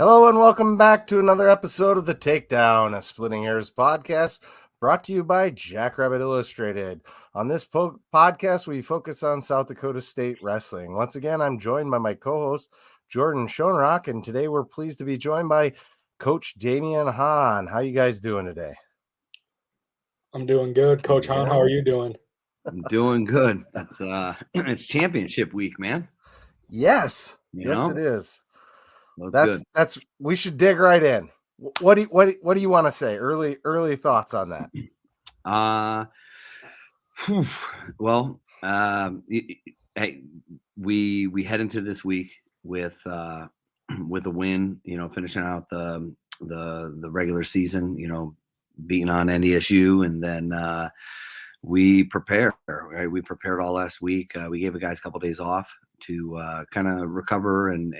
Hello and welcome back to another episode of The Takedown, a Splitting Hairs podcast brought to you by Jackrabbit Illustrated. On this podcast, we focus on South Dakota State wrestling. Once again, I'm joined by my co-host, Jordan Schoenrock, and today we're pleased to be joined by Coach Damián Hahn. How you guys doing today? I'm doing good. Coach Hahn, how are you doing? I'm doing good. That's it's championship week, man. Yes. It is. So that's we should dig right in. What do you want to say? Early thoughts on that? We head into this week with a win, finishing out the regular season, beating on NDSU, and then we prepare, right? We prepared all last week. We gave the guys a couple of days off to kind of recover and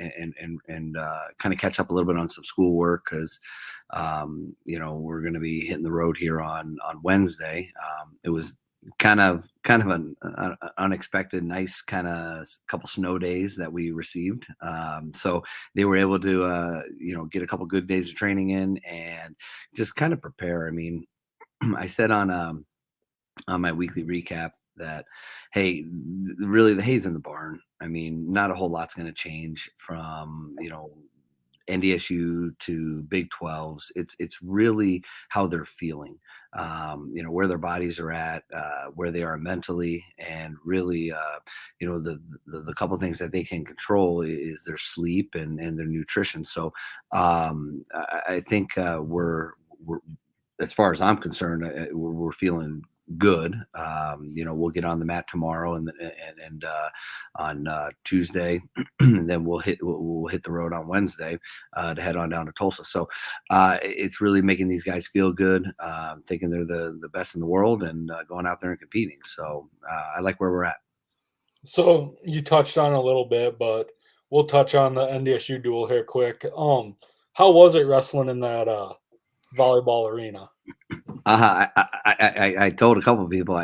kind of catch up a little bit on some schoolwork because we're going to be hitting the road here on Wednesday. It was kind of an unexpected, nice kind of couple snow days that we received. So they were able to get a couple good days of training in and just kind of prepare. I mean, I said on my weekly recap that, hey, really the hay's in the barn. I mean, not a whole lot's going to change from, NDSU to Big 12s. It's really how they're feeling, where their bodies are at, where they are mentally, and really, the couple of things that they can control is their sleep and their nutrition. So I think we're as far as I'm concerned, we're feeling good. We'll get on the mat tomorrow and on Tuesday, and then we'll hit the road on Wednesday to head on down to Tulsa. So it's really making these guys feel good, thinking they're the best in the world, and going out there and competing. So I like where we're at. So you touched on it a little bit, but we'll touch on the NDSU duel here quick. How was it wrestling in that volleyball arena? I told a couple of people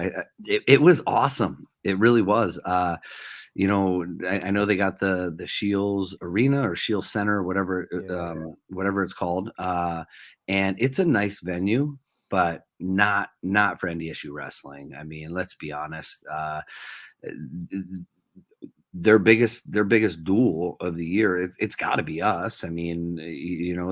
it was awesome. It really was. I know they got the Shields Arena or Shields Center, whatever it's called, and it's a nice venue, but not for NDSU wrestling. I mean, let's be honest. Their biggest duel of the year, it's got to be us. I mean,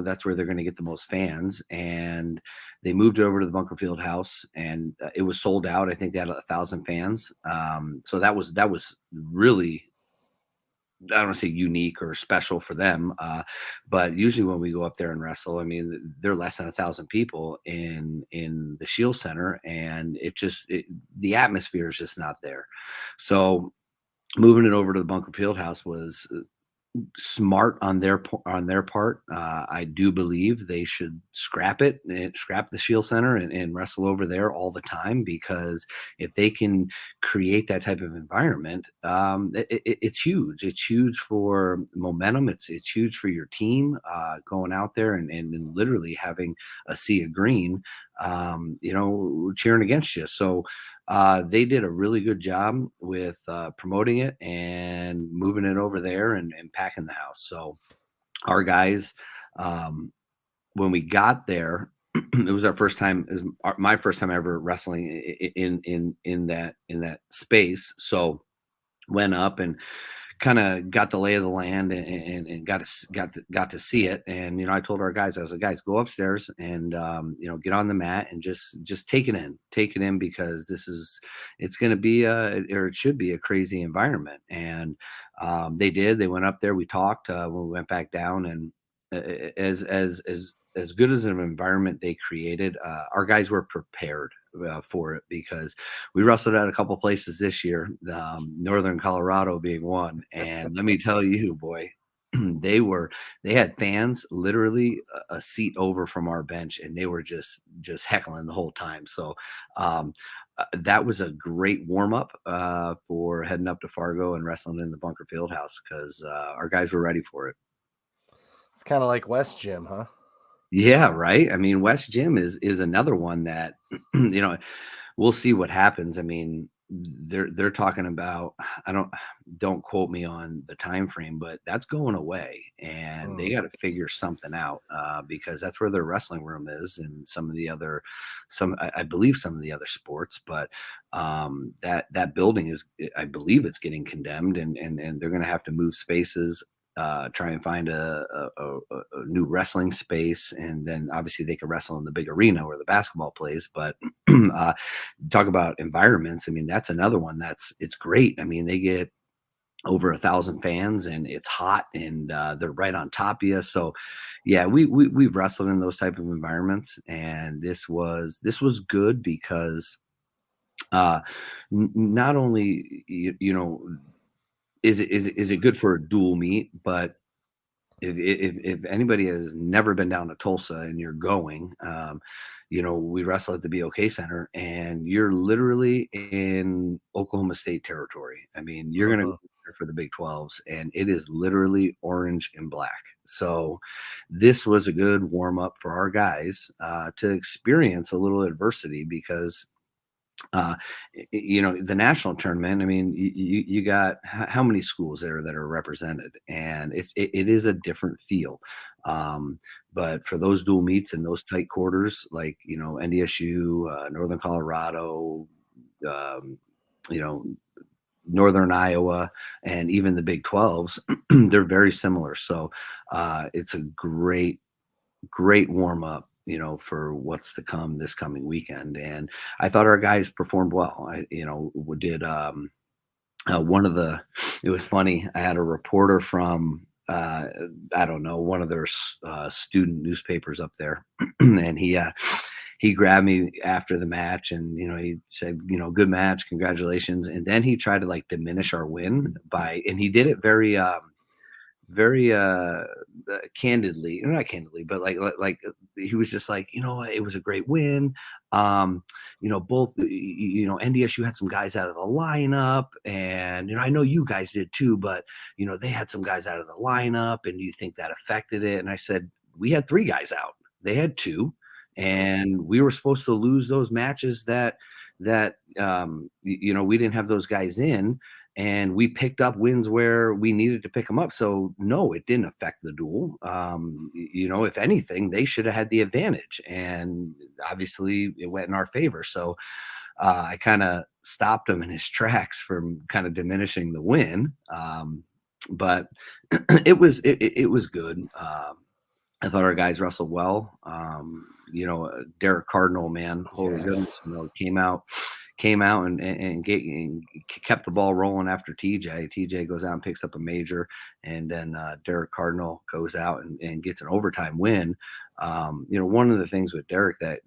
that's where they're going to get the most fans, and they moved it over to the Bunker Field House, and it was sold out. I think they had 1,000 fans. So that was really, I don't want to say unique or special for them, but usually when we go up there and wrestle, I mean, they're less than 1,000 people in the Shield Center, and the atmosphere is just not there. So moving it over to the Bunker Field House was smart on their part. I do believe they should scrap the Shield Center and wrestle over there all the time, because if they can create that type of environment, it's huge. It's huge for momentum. It's huge for your team going out there and literally having a sea of green, cheering against you. So they did a really good job with promoting it and moving it over there and packing the house. So our guys, when we got there, it was our first time, my first time ever wrestling in that space. So went up and kind of got the lay of the land and got to see it. And, I told our guys, I was like, guys, go upstairs and, get on the mat and just take it in, because it's going to be it should be a crazy environment. And they went up there, we talked when we went back down, and as good as an environment they created, our guys were prepared for it, because we wrestled at a couple places this year, Northern Colorado being one. And let me tell you, boy, they had fans literally a seat over from our bench, and they were just heckling the whole time. So that was a great warm up for heading up to Fargo and wrestling in the Bunker Field House, because our guys were ready for it. It's kind of like West Gym, huh? Yeah, right. I mean, West Gym is another one that, we'll see what happens. I mean, they're talking about, don't quote me on the time frame, but that's going away, and they got to figure something out, because that's where their wrestling room is, and some of the other, I believe some of the other sports, but that building is, I believe it's getting condemned, and they're going to have to move spaces, try and find a new wrestling space, and then obviously they can wrestle in the big arena where the basketball plays. But talk about environments. I mean, that's another one it's great. I mean, they get over 1,000 fans, and it's hot, and they're right on top of you. So yeah, we've wrestled in those type of environments, and this was good because not only is it good for a dual meet, but if anybody has never been down to Tulsa and you're going, we wrestle at the BOK Center, and you're literally in Oklahoma State territory. I mean, you're going to go there for the Big 12s, and it is literally orange and black. So this was a good warm up for our guys to experience a little adversity, because uh the national tournament, I mean, you got how many schools there that are represented, and it is a different feel. But for those dual meets and those tight quarters, like NDSU, Northern Colorado, um, you know Northern Iowa, and even the Big 12s, they're very similar. So it's a great warm up, for what's to come this coming weekend. And I thought our guys performed well. We did one of the, it was funny. I had a reporter from, I don't know, one of their student newspapers up there. And he grabbed me after the match, and he said, good match, congratulations. And then he tried to like diminish our win and he did it very candidly, or not candidly, but like he was just like, it was a great win. Both, NDSU had some guys out of the lineup, and I know you guys did too, but they had some guys out of the lineup, and do you think that affected it? And I said, we had 3 guys out, they had 2, and we were supposed to lose those matches that we didn't have those guys in, and we picked up wins where we needed to pick them up. So no, it didn't affect the duel. If anything, they should have had the advantage, and obviously it went in our favor. So I kind of stopped him in his tracks from kind of diminishing the win. But it was good. I thought our guys wrestled well. Derek Cardinal, man, holy goodness, came out and kept the ball rolling after TJ. TJ goes out and picks up a major, and then Derek Cardinal goes out and gets an overtime win. One of the things with Derek that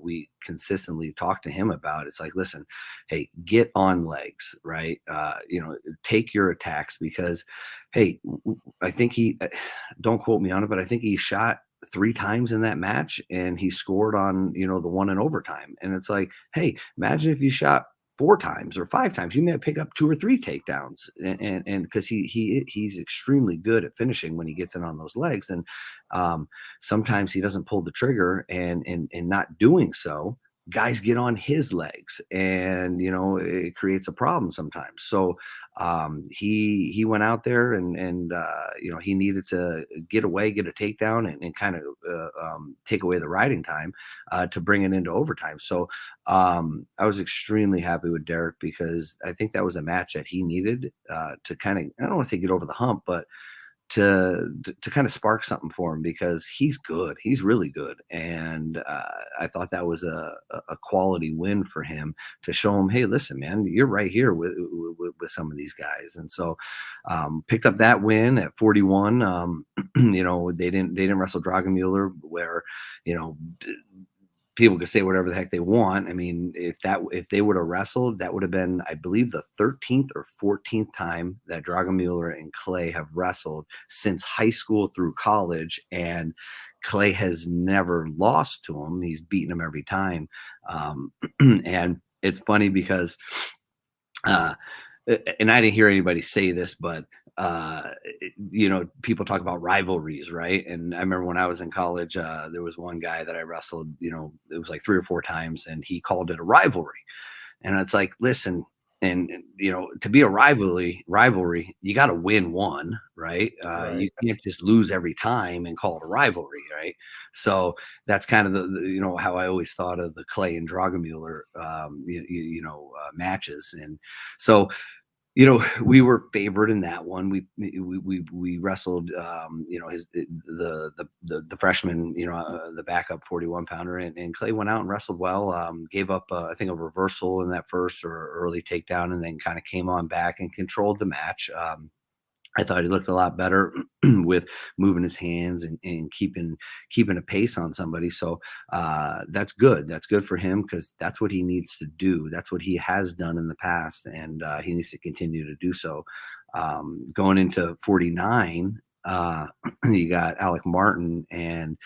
we consistently talk to him about, it's like, listen, hey, get on legs, right? Take your attacks, because, hey, I think don't quote me on it, but I think he shot 3 times in that match, and he scored on, the one in overtime. And it's like, hey, imagine if you shot 4 times or 5 times, you may pick up 2 or 3 takedowns. And because he's extremely good at finishing when he gets in on those legs. And sometimes he doesn't pull the trigger, and not doing so, guys get on his legs, and it creates a problem sometimes. So he went out there, and he needed to get a takedown, and kind of take away the riding time to bring it into overtime. So I was extremely happy with Derek, because I think that was a match that he needed to kind of, I don't want to say get over the hump, but to kind of spark something for him, because he's good. He's really good. And I thought that was a quality win for him, to show him, hey, listen, man, you're right here with some of these guys. And so picked up that win at 41. They didn't wrestle Dragomuller, where, people could say whatever the heck they want. I mean, if they would have wrestled, that would have been, I believe, the 13th or 14th time that Dragomuller and Clay have wrestled since high school through college, and Clay has never lost to him. He's beaten him every time. And it's funny because, and I didn't hear anybody say this, but people talk about rivalries, right? And I remember when I was in college, there was one guy that I wrestled, it was like 3 or 4 times, and he called it a rivalry. And it's like, listen, and to be a rivalry, you got to win one, right? You can't just lose every time and call it a rivalry, right? So that's kind of the how I always thought of the Clay and Drogemuller matches. And so we were favored in that one. We wrestled, the freshman, the backup 41 pounder, and Clay went out and wrestled well. Gave up, I think, a reversal in that first or early takedown, and then kind of came on back and controlled the match. I thought he looked a lot better with moving his hands and keeping a pace on somebody. So that's good. That's good for him because that's what he needs to do. That's what he has done in the past, and he needs to continue to do so. Going into 49, you got Alec Martin and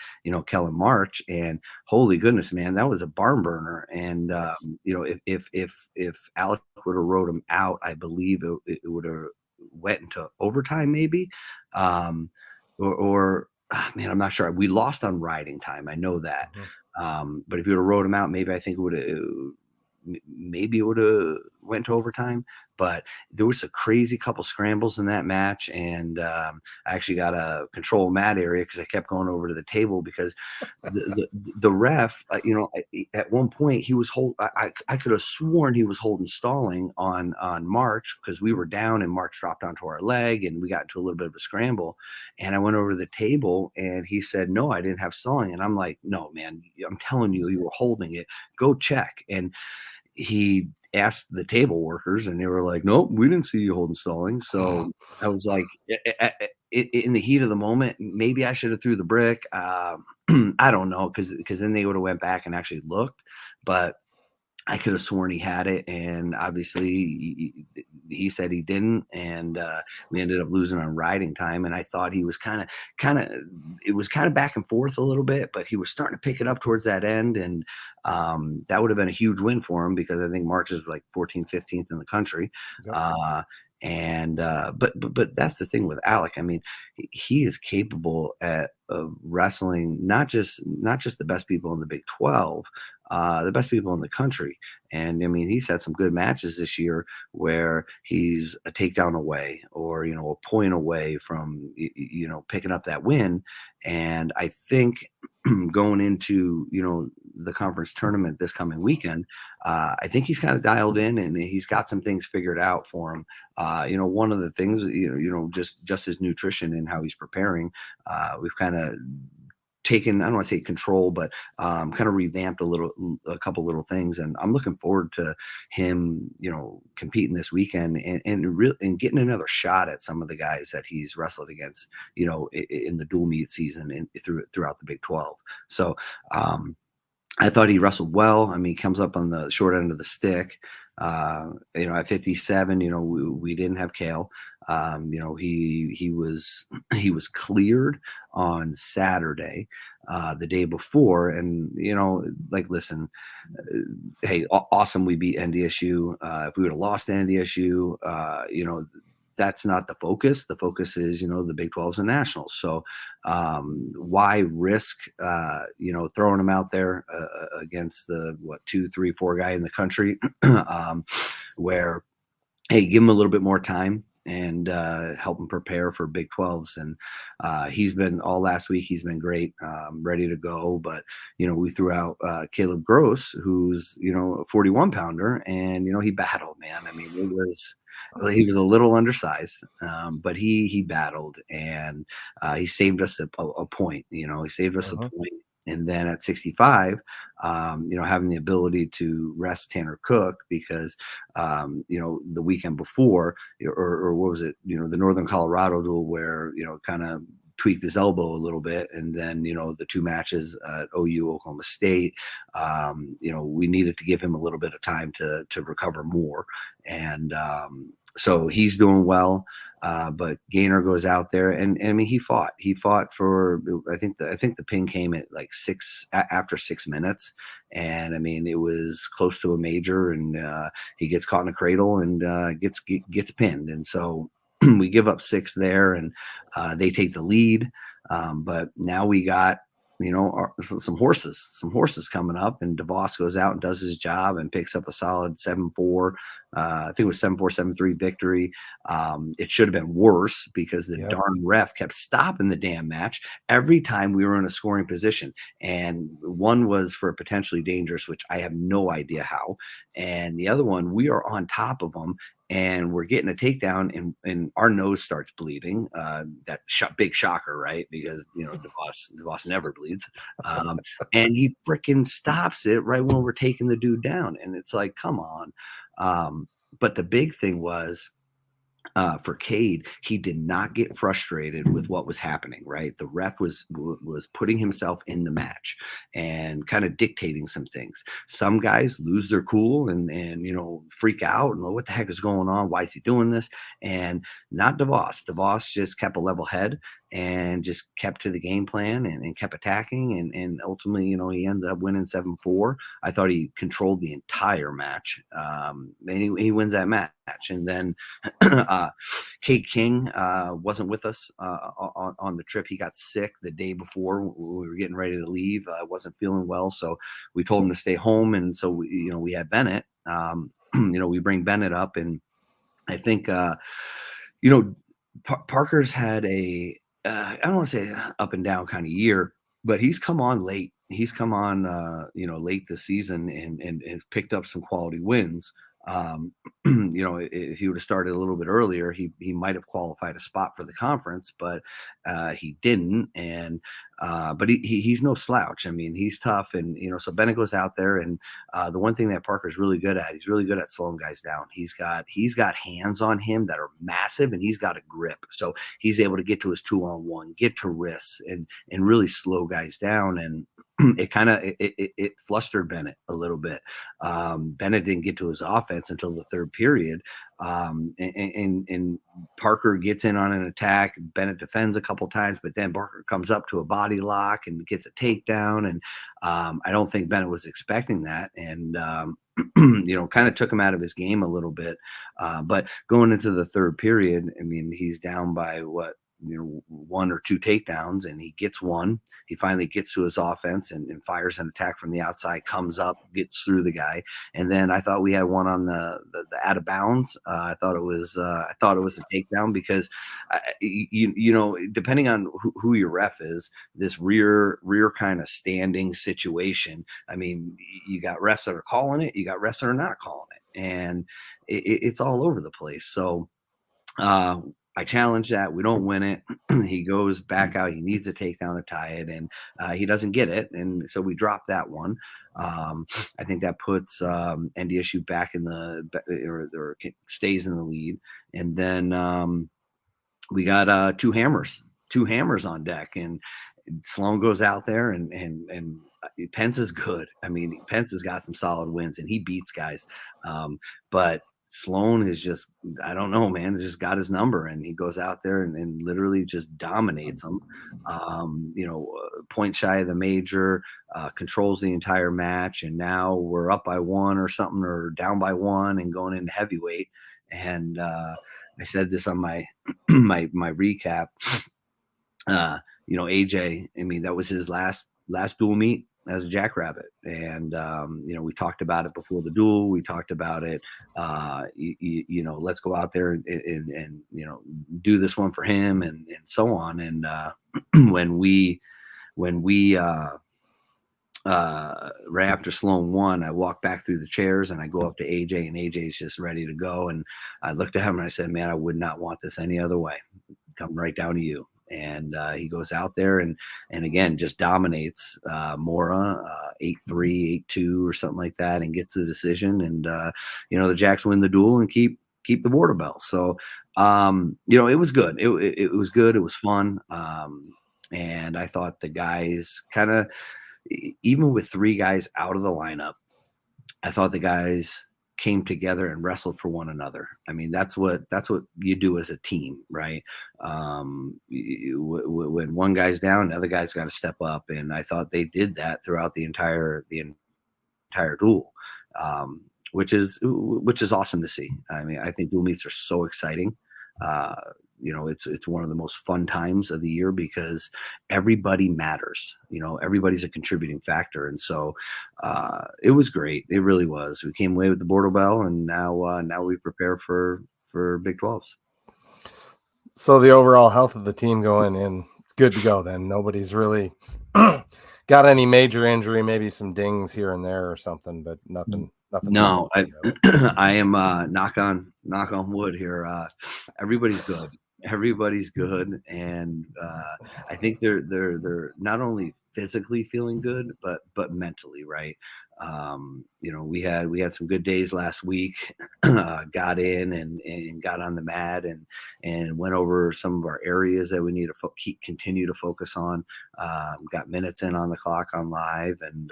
Kellen March, and holy goodness, man, that was a barn burner. And if Alec would have rode him out, I believe it would have went into overtime maybe, or man, I'm not sure. We lost on riding time, I know that. But if you would have rode him out, maybe I think it would have went to overtime. But there was a crazy couple scrambles in that match, and I actually got a control mat area because I kept going over to the table because the ref, at one point he was I could have sworn he was holding stalling on March because we were down and March dropped onto our leg and we got into a little bit of a scramble. And I went over to the table and he said, "No, I didn't have stalling." And I'm like, "No, man, I'm telling you, you were holding it. Go check." And he asked the table workers and they were like, "Nope, we didn't see you holding stalling." So I was like, in the heat of the moment, maybe I should have threw the brick. I don't know, because then they would have went back and actually looked, but I could have sworn he had it, and obviously he said he didn't, and we ended up losing on riding time. And I thought he was kind of back and forth a little bit, but he was starting to pick it up towards that end, and that would have been a huge win for him because I think March is like 14th, 15th in the country. Yep. But that's the thing with Alec. I mean, he is capable of wrestling not just the best people in the Big 12, the best people in the country. And I mean, he's had some good matches this year where he's a takedown away or a point away from picking up that win. And I think going into the conference tournament this coming weekend, I think he's kind of dialed in and he's got some things figured out for him. One of the things, just his nutrition and how he's preparing, we've kind of taken, I don't want to say control, but kind of revamped a couple little things. And I'm looking forward to him, competing this weekend and getting another shot at some of the guys that he's wrestled against, in the dual meet season and throughout the Big 12. So I thought he wrestled well. I mean, he comes up on the short end of the stick. At 57, we didn't have Kale. He was cleared on Saturday, the day before, and listen, hey, awesome, we beat NDSU. If we would have lost NDSU, that's not the focus. The focus is, the Big 12s and nationals. So why risk, throwing them out there against the 2, 3, 4 guy in the country, where, hey, give him a little bit more time and help him prepare for Big 12s. And he's been all last week. He's been great, ready to go. But, we threw out Caleb Gross, who's, a 41 pounder, and, he battled, man. I mean, he was a little undersized, but he battled, and he saved us a point. He saved us a point. And then at 65, having the ability to rest Tanner Cook because, the weekend before, or what was it, the Northern Colorado duel where, kind of tweaked his elbow a little bit. And then, the 2 matches at OU, Oklahoma State, we needed to give him a little bit of time to recover more. And so he's doing well. But Gaynor goes out there and I mean, he fought for, I think the pin came at like after 6 minutes. And I mean, it was close to a major, and he gets caught in a cradle and gets pinned. And so we give up 6 there, and they take the lead. But now we got, some horses coming up, and DeVos goes out and does his job and picks up a solid 7-4. I think it was 7-4, 7-3 victory. It should have been worse because the darn ref kept stopping the damn match every time we were in a scoring position. And one was for potentially dangerous, which I have no idea how. And the other one, we are on top of them, and we're getting a takedown, and our nose starts bleeding. That big shocker, right? Because DeVos never bleeds. And he freaking stops it right when we're taking the dude down, and it's like, come on. But the big thing was, for Cade, he did not get frustrated with what was happening, right? The ref was putting himself in the match and kind of dictating some things. Some guys lose their cool and freak out and what the heck is going on? Why is he doing this? And not DeVos. DeVos just kept a level head and just kept to the game plan and kept attacking. And ultimately, he ended up winning 7-4. I thought he controlled the entire match. And he wins that match. And then Kate King wasn't with us on the trip. He got sick the day before we were getting ready to leave. Wasn't feeling well, so we told him to stay home. And so we had Bennett. We bring Bennett up, and I think Parker's had a I don't want to say up and down kind of year, but he's come on late. He's come on late this season and has picked up some quality wins. If he would have started a little bit earlier, he might have qualified a spot for the conference, but he didn't. And but he's no slouch. I mean, he's tough, and so Bennett goes out there, and the one thing that Parker's really good at, he's really good at slowing guys down. He's got hands on him that are massive, and he's got a grip, so he's able to get to his 2-on-1, get to wrists, and really slow guys down. And it flustered Bennett a little bit. Bennett didn't get to his offense until the third period. And Parker gets in on an attack. Bennett defends a couple times, but then Parker comes up to a body lock and gets a takedown. And I don't think Bennett was expecting that. And kind of took him out of his game a little bit. But going into the third period, I mean, he's down by one or two takedowns, and he gets one. He finally gets to his offense and fires an attack from the outside, comes up, gets through the guy. And then I thought we had one on the out of bounds. I thought it was a takedown because depending on who your ref is, this rear kind of standing situation. I mean, you got refs that are calling it, you got refs that are not calling it, and it's all over the place. So I challenge that. We don't win it. He goes back out. He needs a takedown to tie it, and he doesn't get it. And so we drop that one. I think that puts NDSU back in or stays in the lead. And then we got two hammers on deck, and Sloan goes out there and Pence is good. I mean, Pence has got some solid wins, and he beats guys. But Sloan is just, I don't know, man, he's just got his number, and he goes out there and literally just dominates them. Point shy of the major, controls the entire match. And now we're up by one or something, or down by one, and going into heavyweight. And I said this on my my recap. AJ, I mean, that was his last dual meet as a jackrabbit. And, we talked about it before the duel. We talked about it, let's go out there and do this one for him and so on. And when we right after Sloan won, I walked back through the chairs and I go up to AJ, and AJ's just ready to go. And I looked at him and I said, man, I would not want this any other way. Come right down to you. And he goes out there and again just dominates Mora 8-3, 8-2 or something like that, and gets the decision. And the Jacks win the duel and keep the border belt. So it was good. It was good. It was fun. And I thought the guys kind of, even with three guys out of the lineup, I thought the guys came together and wrestled for one another. I mean, that's what you do as a team, right? When one guy's down, the other guy's got to step up, and I thought they did that throughout the entire duel, which is awesome to see. I mean, I think dual meets are so exciting. it's one of the most fun times of the year because everybody matters. Everybody's a contributing factor, and so it was great. It really was. We came away with the Border Bell, and now we prepare for Big 12s. So the overall health of the team going in, it's good to go then. Nobody's really got any major injury, maybe some dings here and there or something, but nothing. No, I am knock on wood here. Everybody's good. Everybody's good, and I think they're not only physically feeling good, but mentally, right? We had some good days last week. Got in and got on the mat and went over some of our areas that we need to continue to focus on. Got minutes in on the clock on live, and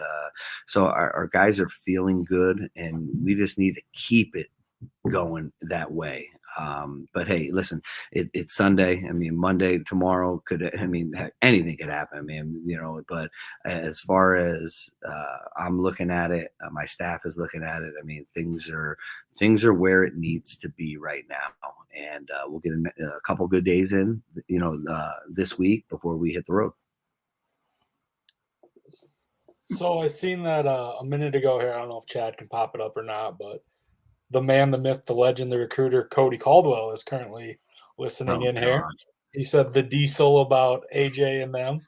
so our guys are feeling good, and we just need to keep it going that way. But hey, listen, it's Sunday. I mean, Monday, tomorrow anything could happen. I mean, but as far as I'm looking at it, my staff is looking at it. I mean, things are where it needs to be right now. And we'll get a couple good days in, this week before we hit the road. So I seen that a minute ago here. I don't know if Chad can pop it up or not, but the man, the myth, the legend, the recruiter, Cody Caldwell is currently listening in here. He said the diesel about AJ and them.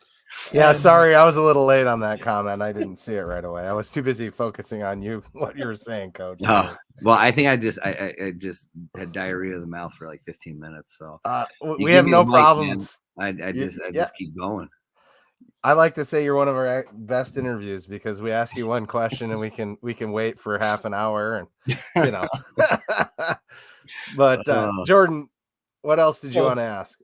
Yeah, sorry, I was a little late on that comment. I didn't see it right away. I was too busy focusing on what you were saying, Coach. Well, I think I just had diarrhea of the mouth for like 15 minutes. So we have no problems. I just keep going. I like to say you're one of our best interviews because we ask you one question and we can wait for half an hour and But Jordan, what else did you want to ask?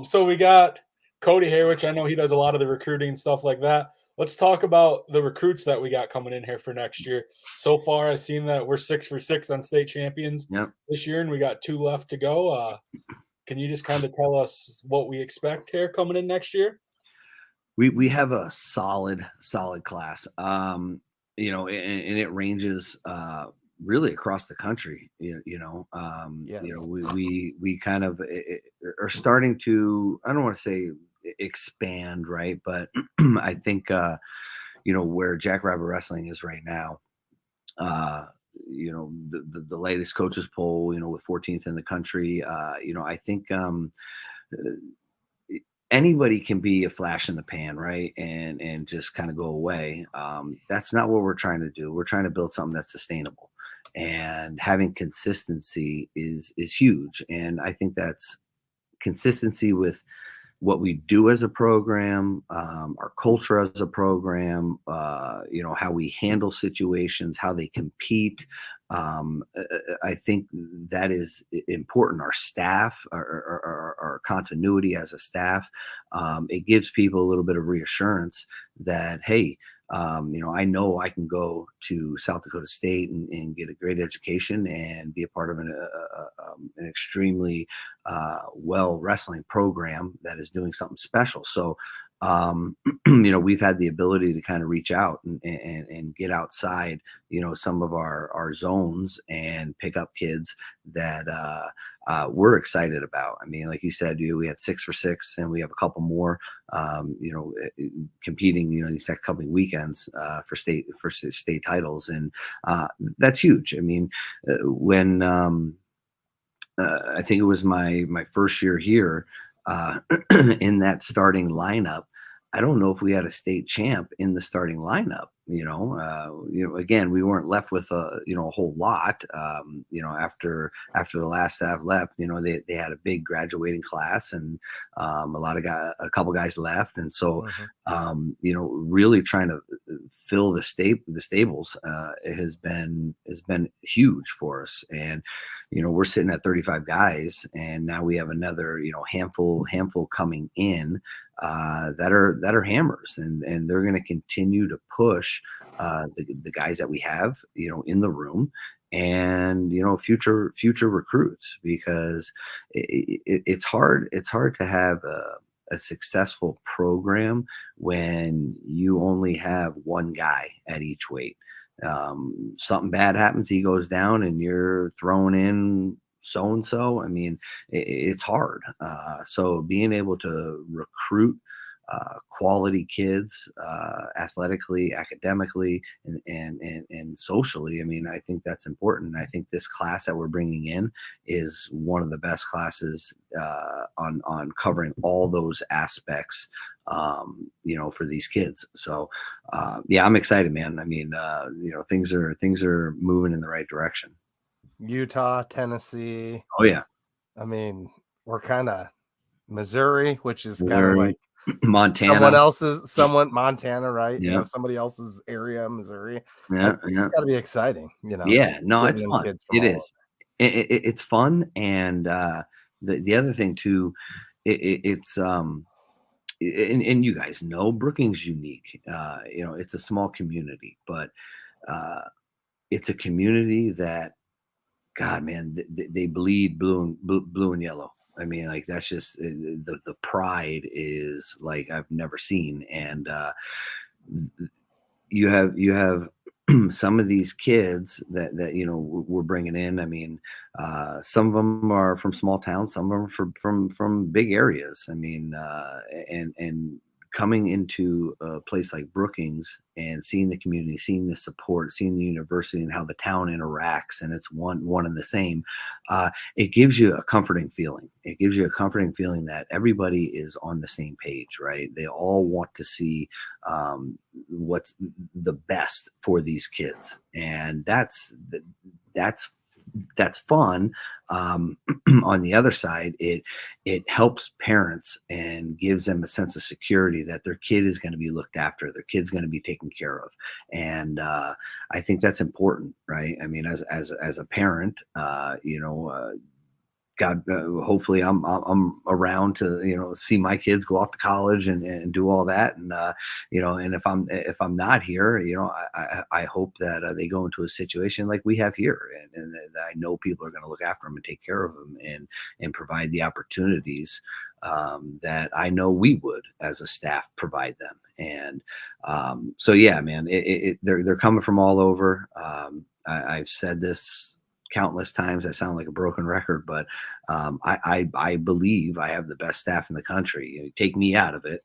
So we got Cody here, which I know he does a lot of the recruiting and stuff like that. Let's talk about the recruits that we got coming in here for next year. So far, I've seen that we're 6 for 6 on state champions this year, and we got 2 left to go. Can you just kind of tell us what we expect here coming in next year? We have a solid class, and it ranges really across the country. Yes. We kind of are starting to, I don't want to say expand, right, but I think where Jackrabbit Wrestling is right now. The latest coaches poll, with 14th in the country. I think. Anybody can be a flash in the pan, right? And just kind of go away. That's not what we're trying to do. We're trying to build something that's sustainable, and having consistency is huge. And I think that's consistency with what we do as a program, our culture as a program, how we handle situations, how they compete. I think that is important. Our staff, our continuity as a staff, it gives people a little bit of reassurance that, hey, I know I can go to South Dakota State and get a great education and be a part of an extremely well wrestling program that is doing something special. So, we've had the ability to kind of reach out and get outside, some of our zones and pick up kids that we're excited about. I mean, like you said, we had 6 for 6, and we have a couple more, competing, these next couple weekends for state titles, and that's huge. I mean, when I think it was my first year here. In that starting lineup, I don't know if we had a state champ in the starting lineup. Again, we weren't left with a whole lot. After the last staff left, they had a big graduating class, and a couple guys left, and so really trying to fill the stables has been huge for us. And we're sitting at 35 guys, and now we have another handful coming in that are hammers, and they're going to continue to push the guys that we have in the room, and future recruits, because it's hard to have a successful program when you only have one guy at each weight. Something bad happens, he goes down, and you're throwing in so and so. I mean, it's hard. So being able to recruit quality kids, athletically, academically, and socially. I mean, I think that's important. I think this class that we're bringing in is one of the best classes on covering all those aspects. For these kids. So, yeah, I'm excited, man. I mean, things are moving in the right direction. Utah, Tennessee. Oh yeah. I mean, we're kind of Missouri, which is kind of Missouri, like Montana. Montana, right? Yeah. Somebody else's area, Missouri. Yeah. It's got to be exciting, Yeah. No, it's getting in fun. kids from It all is. It's fun, and the other thing too, it's and you guys know Brookings unique. It's a small community, but it's a community that, God, man, they bleed blue and yellow. I mean, like that's just the pride is like I've never seen, and you have some of these kids that we're bringing in. I mean, some of them are from small towns, some of them are from big areas. I mean, and coming into a place like Brookings and seeing the community, seeing the support, seeing the university and how the town interacts, and it's one and the same. It gives you a comforting feeling. It gives you a comforting feeling that everybody is on the same page, right? They all want to see what's the best for these kids, and that's fun. On the other side, it helps parents and gives them a sense of security that their kid is going to be looked after, their kid's going to be taken care of, and I think that's important, right? I mean, as a parent, God, hopefully I'm around to see my kids go off to college and do all that, and and if I'm not here, I hope that they go into a situation like we have here, and that I know people are going to look after them and take care of them and provide the opportunities that I know we would as a staff provide them. And so yeah, man, they're coming from all over. I've said this countless times. I sound like a broken record, but I believe I have the best staff in the country. Take me out of it,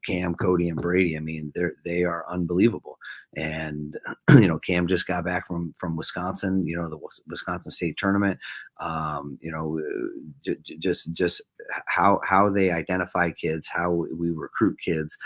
Cam, Cody, and Brady. I mean, they are unbelievable. And Cam just got back from Wisconsin. The Wisconsin State tournament. Just how they identify kids, how we recruit kids.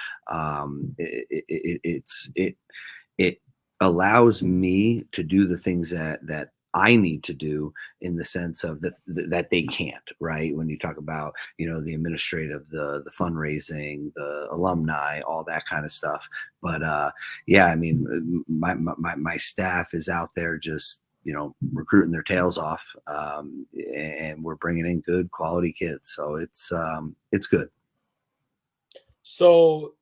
It allows me to do the things that I need to do in the sense of that they can't, right? When you talk about, the administrative, the fundraising, the alumni, all that kind of stuff. But yeah, I mean, my staff is out there just, recruiting their tails off, and we're bringing in good quality kids. So it's good. So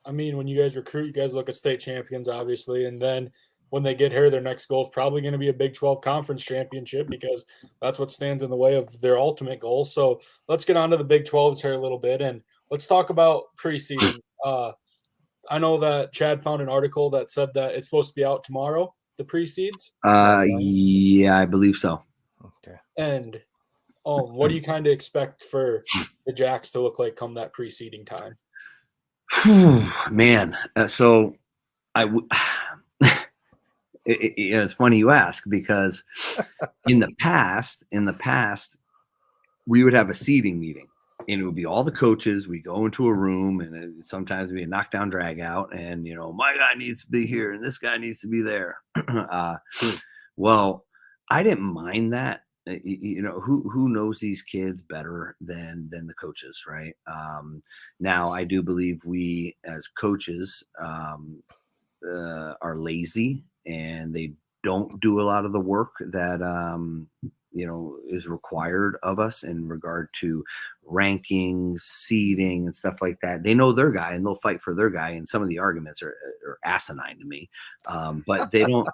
when you guys recruit, you guys look at state champions, obviously, and then when they get here, their next goal is probably going to be a Big 12 conference championship because that's what stands in the way of their ultimate goal. So let's get on to the Big 12s here a little bit, and let's talk about preseason. I know that Chad found an article that said that it's supposed to be out tomorrow, the pre-seeds. Yeah, I believe so. Okay. And what do you kind of expect for the Jacks to look like come that pre-seeding time? Man, so it's funny you ask, because in the past we would have a seeding meeting, and it would be all the coaches. We go into a room, and sometimes it'd be a knockdown drag out, and my guy needs to be here and this guy needs to be there. Well, I didn't mind that. Who knows these kids better than the coaches, right? Now I do believe we as coaches are lazy, and they don't do a lot of the work that is required of us in regard to ranking, seeding, and stuff like that. They know their guy and they'll fight for their guy, and some of the arguments are asinine to me, but they don't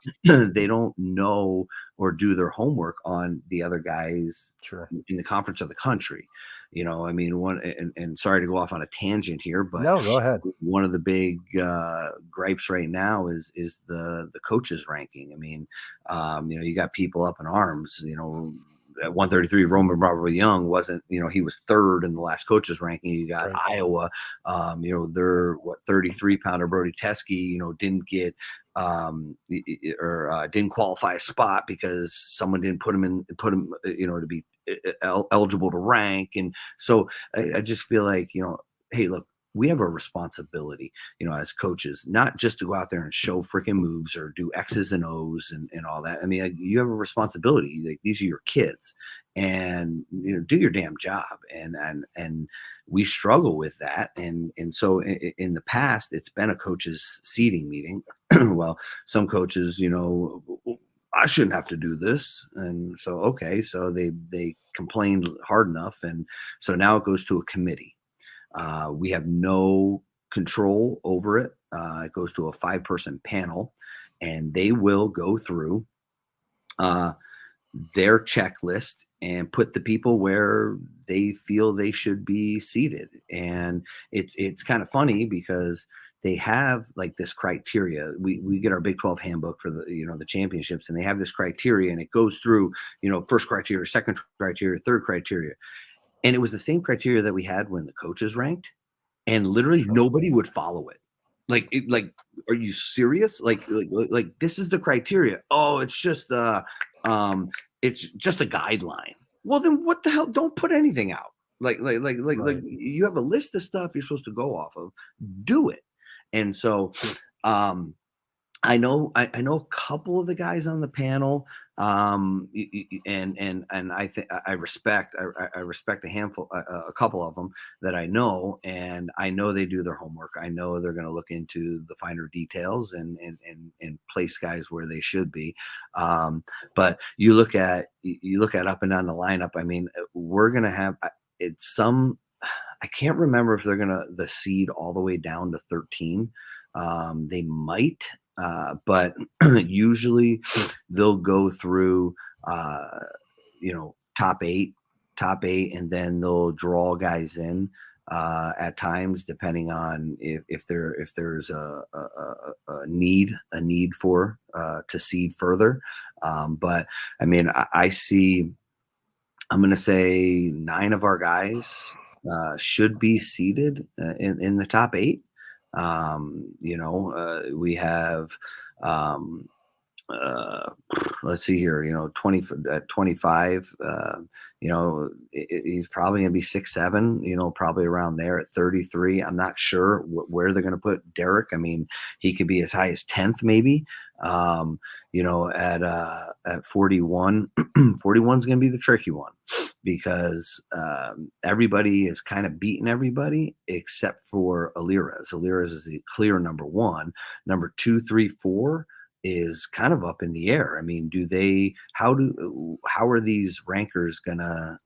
they don't know or do their homework on the other guys Sure. in the conference of the country. I mean, and sorry to go off on a tangent here, but No, go ahead. one of the big gripes right now is the coaches ranking. I mean, you got people up in arms. At 133, Roman Bravo Young wasn't. He was third in the last coaches ranking. You got Right. Iowa. Their 33 pounder Brody Teskey. Didn't get didn't qualify a spot because someone didn't put him to be eligible to rank. And so I just feel like, hey, look, we have a responsibility, as coaches, not just to go out there and show freaking moves or do X's and O's and all that. I mean, you have a responsibility. Like, these are your kids, and do your damn job. And we struggle with that. And so in the past, it's been a coaches seating meeting. Well, some coaches, I shouldn't have to do this. And so, okay, so they complained hard enough. And so now it goes to a committee. We have no control over it. It goes to a 5-person panel, and they will go through their checklist and put the people where they feel they should be seated. And it's kind of funny because they have like this criteria. We get our Big 12 handbook for the championships, and they have this criteria, and it goes through, first criteria, second criteria, third criteria. And it was the same criteria that we had when the coaches ranked, and literally nobody would follow it. Like, are you serious? Like this is the criteria. Oh, it's just a guideline. Well, then what the hell? Don't put anything out. Like you have a list of stuff you're supposed to go off of. Do it. And so, I know a couple of the guys on the panel, and I think I respect a handful, a couple of them that I know, and I know they do their homework. I know they're going to look into the finer details and place guys where they should be. But you look at up and down the lineup. I mean, we're going to have I can't remember if they're going to the seed all the way down to 13. They might. But usually they'll go through, top eight, and then they'll draw guys in at times, depending on if there's a need for to seed further. But I mean, I see. I'm going to say 9 of our guys should be seated in the top 8. We have, let's see here, 20 at 25, he's probably going to be 6'7", probably around there. At 33, I'm not sure where they're going to put Derek. I mean, he could be as high as 10th, maybe. At 41, 41 is going to be the tricky one, because everybody is kind of beating everybody except for Alirez. Alirez is the clear number 1. Number 2, 3, 4 is kind of up in the air. I mean, how are these rankers gonna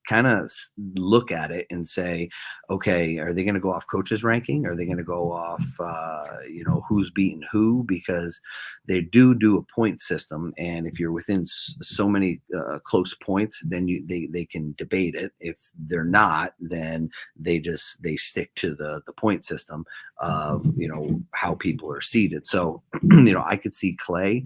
kind of look at it and say, okay, are they going to go off coaches ranking? Are they going to go off, who's beating who? Because they do a point system. And if you're within so many close points, then they can debate it. If they're not, then they stick to the point system of, how people are seated. So, I could see Clay.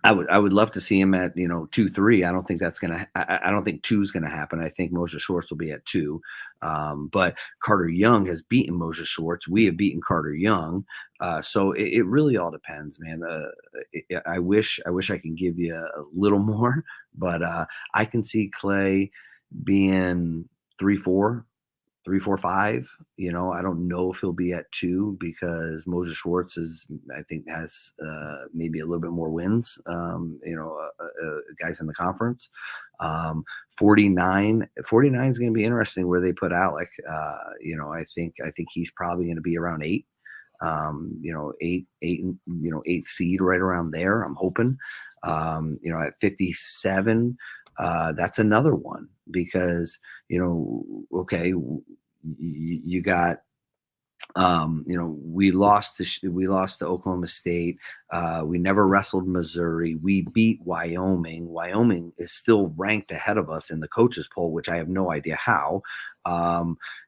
I would love to see him at 2-3. I don't think that's gonna. I don't think 2 is gonna happen. I think Moses Schwartz will be at 2. But Carter Young has beaten Moses Schwartz. We have beaten Carter Young. So it really all depends, man. I wish I could give you a little more, but I can see Clay being 3-4. 3, 4, 5. I don't know if he'll be at 2, because Moses Schwartz I think has maybe a little bit more wins. Guys in the conference. 49 is going to be interesting where they put Alec. I think he's probably going to be around 8. 8, 8th seed, right around there. I'm hoping. At 57. That's another one, because, okay, you got We lost to Oklahoma State. We never wrestled Missouri. We beat Wyoming. Wyoming is still ranked ahead of us in the coaches poll, which I have no idea how.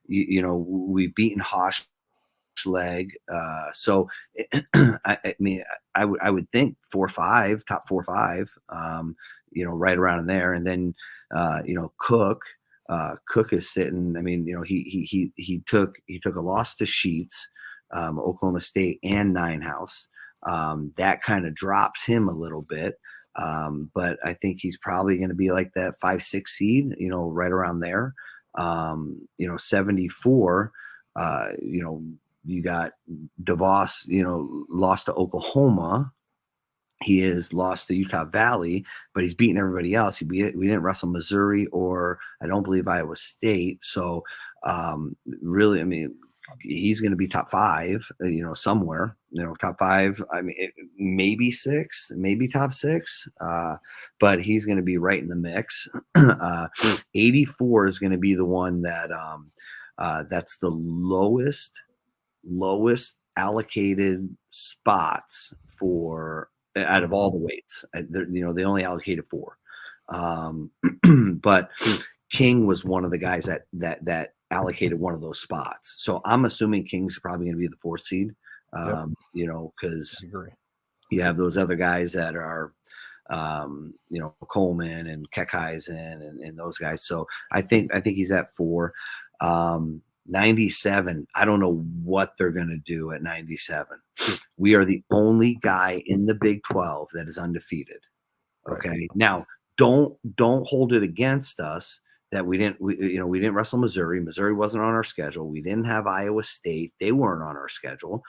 We've beaten Hosh leg. So I mean, I would think 4-5, top 4-5, right around in there. And then, Cook is sitting. I mean, he took a loss to Sheets, Oklahoma State, and Nine House. That kind of drops him a little bit. But I think he's probably going to be like that 5-6 seed, right around there. 74. You got DeVos, lost to Oklahoma. He has lost to Utah Valley, but he's beaten everybody else. We didn't wrestle Missouri, or I don't believe Iowa State. So really, I mean, he's going to be top 5, somewhere, top 5. I mean, maybe 6, maybe top 6, but he's going to be right in the mix. 84 is going to be the one that that's the lowest allocated spots for out of all the weights. They only allocated 4. But King was one of the guys that allocated one of those spots. So I'm assuming King's probably going to be the 4th seed, because you have those other guys that are, Coleman and Kekheisen and those guys. So I think he's at 4. 97. I don't know what they're going to do at 97. We are the only guy in the Big 12 that is undefeated. Okay. Right. Now, don't hold it against us that we didn't wrestle Missouri. Missouri wasn't on our schedule. We didn't have Iowa State. They weren't on our schedule.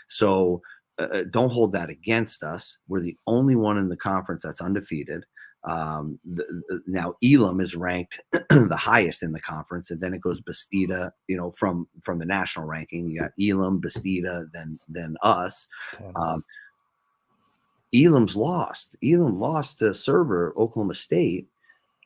So don't hold that against us. We're the only one in the conference that's undefeated. Now Elam is ranked the highest in the conference, and then it goes Bastida, from the national ranking. You got Elam, Bastida, then us. Elam's lost. Elam lost to Server, Oklahoma State.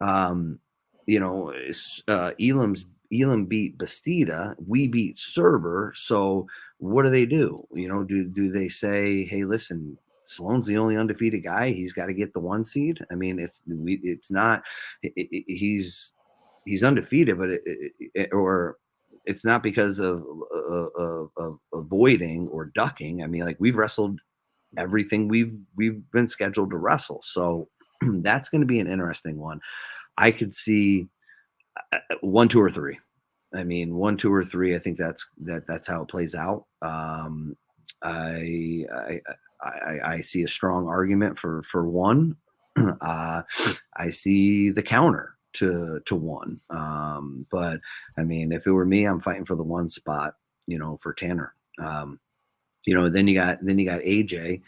Elam beat Bastida. We beat Server. So what do? Do they say, hey, listen, Sloan's the only undefeated guy. He's got to get the 1 seed. I mean, it's not. He's undefeated, but it's not because of avoiding or ducking. I mean, like, we've wrestled everything we've been scheduled to wrestle. So that's going to be an interesting one. I could see 1, 2, or 3. I mean, 1, 2, or 3. I think that's how it plays out. I see a strong argument for 1. I see the counter to 1. But I mean, if it were me, I'm fighting for the 1 spot, for Tanner. Then you got AJ.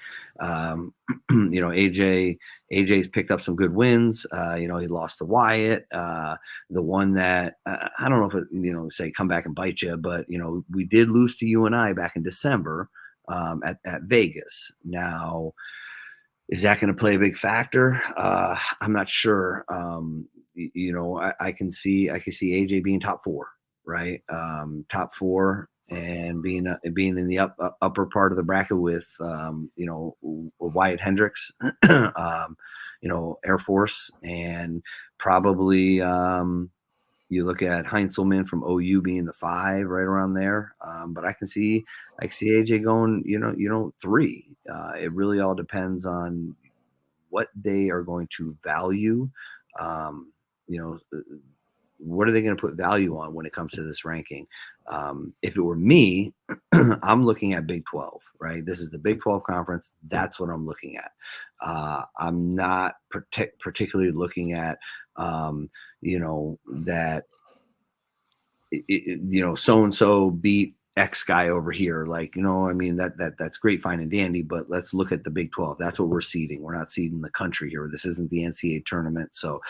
AJ's picked up some good wins. He lost to Wyatt. The one that I don't know if it, say come back and bite you, but we did lose to UNI back in December. At Vegas. Now, is that going to play a big factor? I'm not sure. I can see AJ being top 4, right? Top 4, and being in the upper part of the bracket with Wyatt Hendricks, Air Force, and probably you look at Heinzelman from OU being the 5, right around there. But I can see AJ going, 3. It really all depends on what they are going to value. What are they going to put value on when it comes to this ranking? If it were me, I'm looking at Big 12, right? This is the Big 12 conference. That's what I'm looking at. I'm not particularly looking at, that, so-and-so beat X guy over here. Like, I mean, that's great, fine and dandy, but let's look at the Big 12. That's what we're seeding. We're not seeding the country here. This isn't the NCAA tournament. So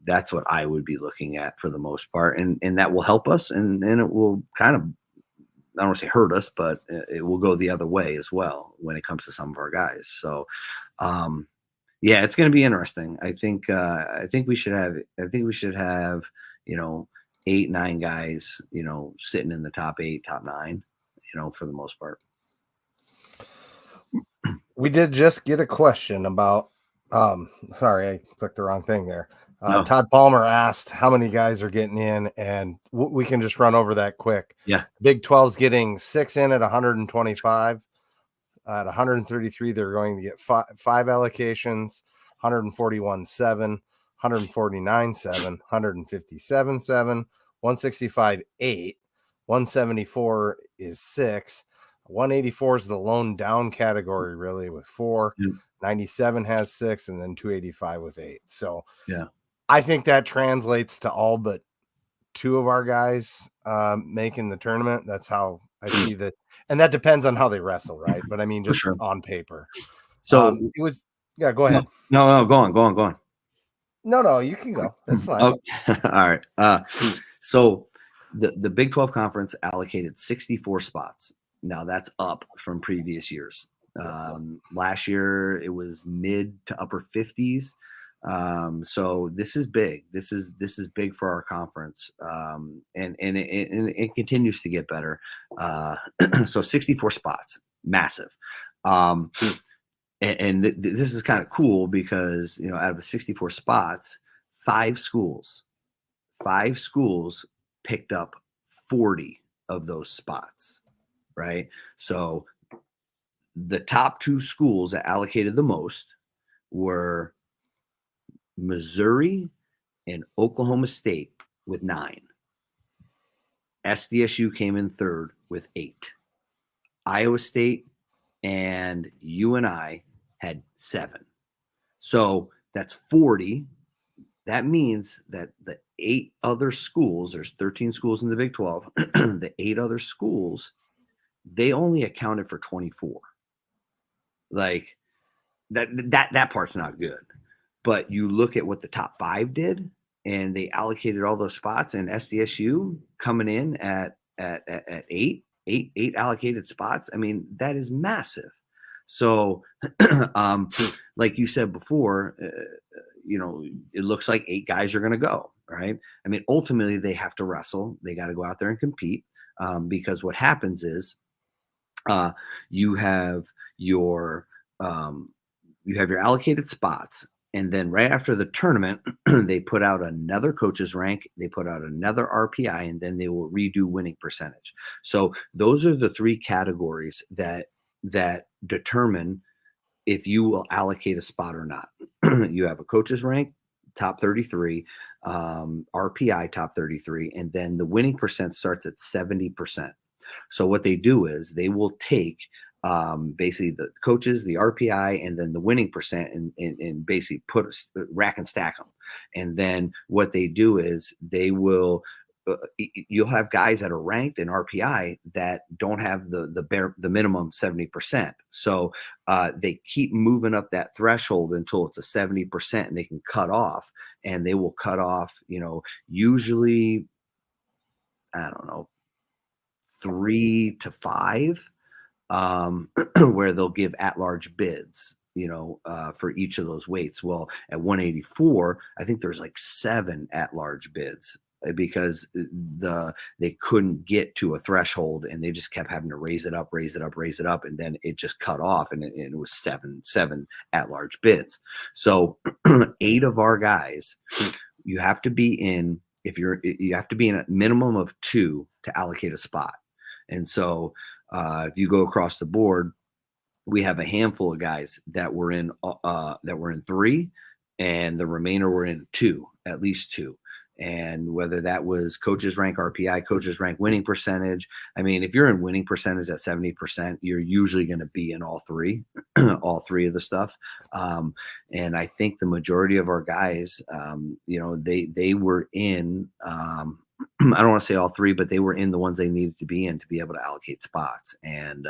that's what I would be looking at for the most part. And that will help us, and it will kind of, I don't want to say hurt us, but it will go the other way as well when it comes to some of our guys. So, yeah, it's going to be interesting. I think we should have, 8, 9 guys, sitting in the top 8, top 9, for the most part. We did just get a question about, sorry, I clicked the wrong thing there. No. Todd Palmer asked how many guys are getting in, and we can just run over that quick. Yeah. Big 12's getting 6 in at 125. At 133, they're going to get 5 allocations, 141 7, 149 7, 157 7, 165 8, 174 is 6. 184 is the lone down category, really, with 4. 97 has 6, and then 285 with 8. So yeah, I think that translates to all but 2 of our guys making the tournament. That's how I see that. And that depends on how they wrestle, right? But I mean, just sure. on paper. So it was, yeah, go ahead. No, go on. No, you can go. That's fine. Okay. All right. So the Big 12 conference allocated 64 spots. Now that's up from previous years. Last year it was mid to upper 50s. So this is big. This is big for our conference. And it continues to get better. So 64 spots, massive. And this is kind of cool because, out of the 64 spots, 5 schools picked up 40 of those spots, right? So the top 2 schools that allocated the most were Missouri and Oklahoma State with 9. SDSU came in third with 8. Iowa State and UNI had 7. So that's 40. That means that the 8 other schools, there's 13 schools in the Big 12, the 8 other schools, they only accounted for 24. Like that part's not good. But you look at what the top 5 did, and they allocated all those spots, and SDSU coming in at 8 allocated spots. I mean, that is massive. So, like you said before, it looks like 8 guys are going to go, right? I mean, ultimately they have to wrestle. They got to go out there and compete, because what happens is, you have your allocated spots. And then right after the tournament, they put out another coach's rank, they put out another RPI, and then they will redo winning percentage. So those are the 3 categories that determine if you will allocate a spot or not. You have a coach's rank, top 33, RPI, top 33, and then the winning percent starts at 70%. So what they do is they will take basically the coaches, the RPI, and then the winning percent, and basically rack and stack them. And then what they do is they will, you'll have guys that are ranked in RPI that don't have the minimum 70%. So they keep moving up that threshold until it's a 70%, and they can cut off, and they will cut off, usually, I don't know, 3 to 5. Where they'll give at-large bids, for each of those weights. Well, at 184, I think there's like 7 at-large bids, because they couldn't get to a threshold, and they just kept having to raise it up, and then it just cut off, and it was 7 at-large bids. So 8 of our guys, you have to be in. You have to be in a minimum of 2 to allocate a spot, and so. If you go across the board, we have a handful of guys that were in 3, and the remainder were in 2, at least 2. And whether that was coaches rank RPI, coaches rank winning percentage. I mean, if you're in winning percentage at 70%, you're usually going to be in all 3, all 3 of the stuff. And I think the majority of our guys, they were in. I don't want to say all 3, but they were in the ones they needed to be in to be able to allocate spots. And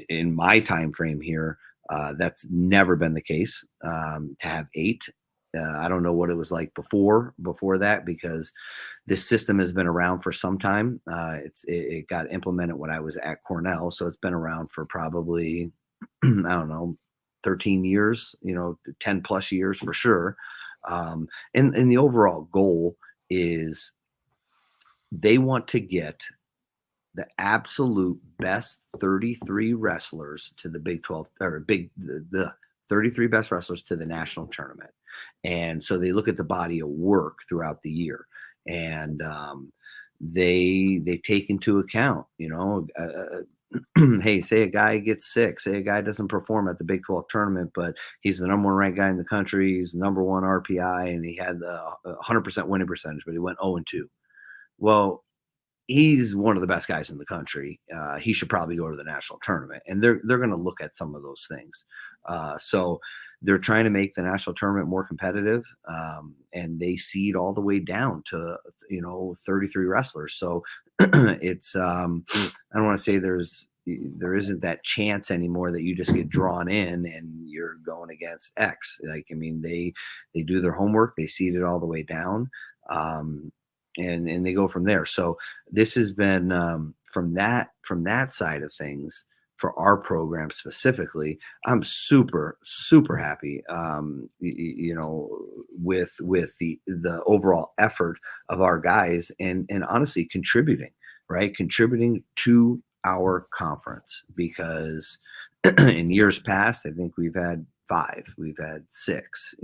in my time frame here, that's never been the case. To have 8, I don't know what it was like before that, because this system has been around for some time. It got implemented when I was at Cornell, so it's been around for probably I don't know, 13 years, 10 plus years for sure. And the overall goal is they want to get the absolute best 33 wrestlers to the Big 12 or the 33 best wrestlers to the national tournament. And so they look at the body of work throughout the year, and they take into account, hey, say a guy gets sick, say a guy doesn't perform at the Big 12 tournament, but he's the number one ranked guy in the country, he's the number one RPI, and he had the 100% winning percentage, but he went 0-2. Well, he's one of the best guys in the country. He should probably go to the national tournament, and they're going to look at some of those things. So they're trying to make the national tournament more competitive, and they seed all the way down to 33 wrestlers. So it's I don't want to say there isn't that chance anymore that you just get drawn in and you're going against X. Like, I mean, they do their homework, they seed it all the way down. And they go from there. So this has been from that side of things for our program specifically. I'm super happy, with the overall effort of our guys and honestly contributing to our conference, because in years past, I think we've had 5, we've had 6,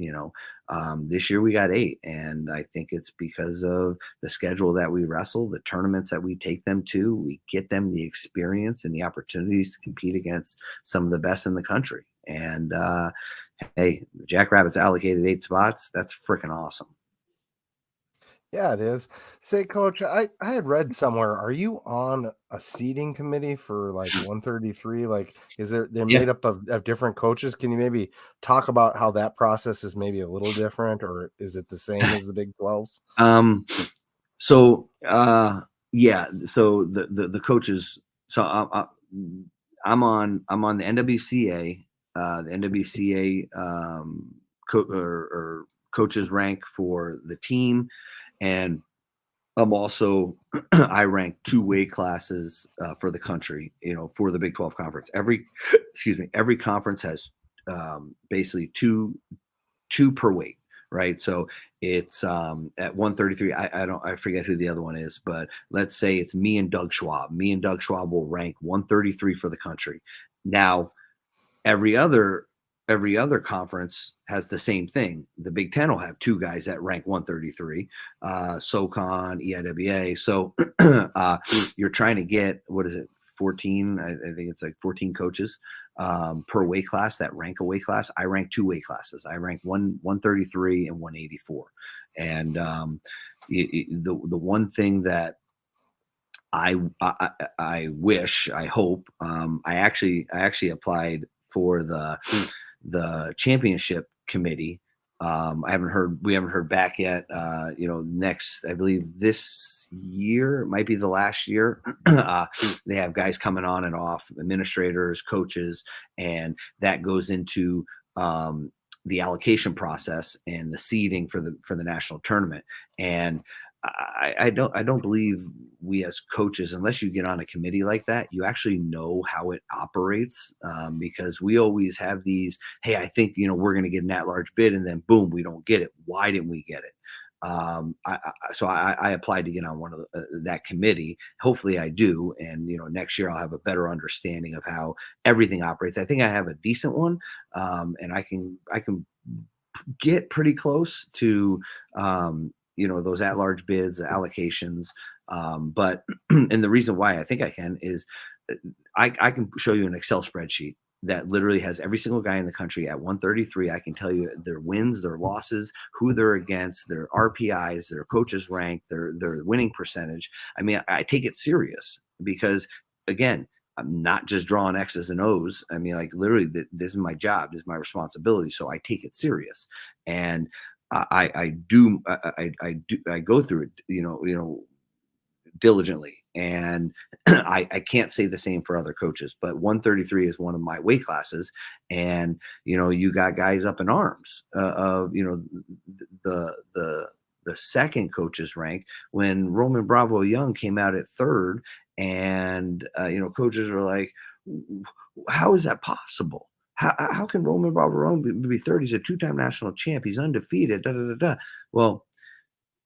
this year we got 8. And I think it's because of the schedule that we wrestle, the tournaments that we take them to, we get them the experience and the opportunities to compete against some of the best in the country. And hey, the Jackrabbits allocated 8 spots. That's freaking awesome. Yeah, it is. Say, Coach, I had read somewhere, are you on a seating committee for like 133? Like, they're Yeah. made up of different coaches? Can you maybe talk about how that process is maybe a little different, or is it the same as the Big 12s? So yeah, so the coaches. So I'm on the NWCA, or coaches rank for the team. And I'm also, I rank 2 weight classes for the country, for the Big 12 conference. Every conference has basically two per weight, right? So it's at 133. I forget who the other one is, but let's say it's me and Doug Schwab. Me and Doug Schwab will rank 133 for the country. Now, every other conference has the same thing. The Big 10 will have 2 guys that rank 133, SoCon, EIWA. So you're trying to get, 14? I think it's like 14 coaches per weight class that rank a weight class. I rank 2 weight classes. I rank 133 and 184. And the one thing that I wish, I hope, I actually applied for the championship committee. We haven't heard back yet. Next, I believe this year might be the last year. They have guys coming on and off, administrators, coaches, and that goes into the allocation process and the seeding for the national tournament. And I don't believe we as coaches, unless you get on a committee like that, you actually know how it operates, because we always have these, hey, I think, we're going to get an at-large bid, and then boom, we don't get it. Why didn't we get it? So I applied to get on one of that committee. Hopefully I do. And, next year I'll have a better understanding of how everything operates. I think I have a decent one. And I can get pretty close to, those at-large bids, allocations. But and the reason why I think I can is I can show you an Excel spreadsheet that literally has every single guy in the country at 133. I can tell you their wins, their losses, who they're against, their RPIs, their coaches rank, their winning percentage. I mean, I take it serious because, again, I'm not just drawing X's and O's. I mean, like, literally, this is my job, this is my responsibility. So I take it serious, and I go through it, diligently. And I can't say the same for other coaches, but 133 is one of my weight classes. And, you got guys up in arms of, the second coach's rank when Roman Bravo Young came out at 3rd, and, coaches are like, how is that possible? How can Roman Bravo Young be 3rd? He's a 2-time national champ. He's undefeated. Well,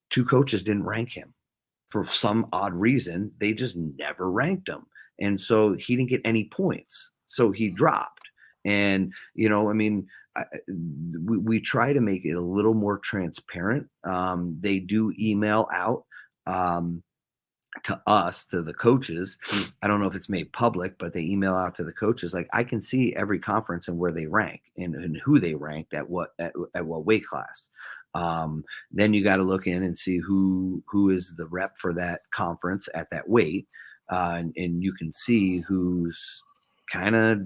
2 coaches didn't rank him for some odd reason. They just never ranked him. And so he didn't get any points. So he dropped. And, I mean, we try to make it a little more transparent. They do email out to us, to the coaches. I don't know if it's made public, but they email out to the coaches. Like, I can see every conference and where they rank and who they ranked at what weight class. Then you got to look in and see who is the rep for that conference at that weight. And you can see who's kind of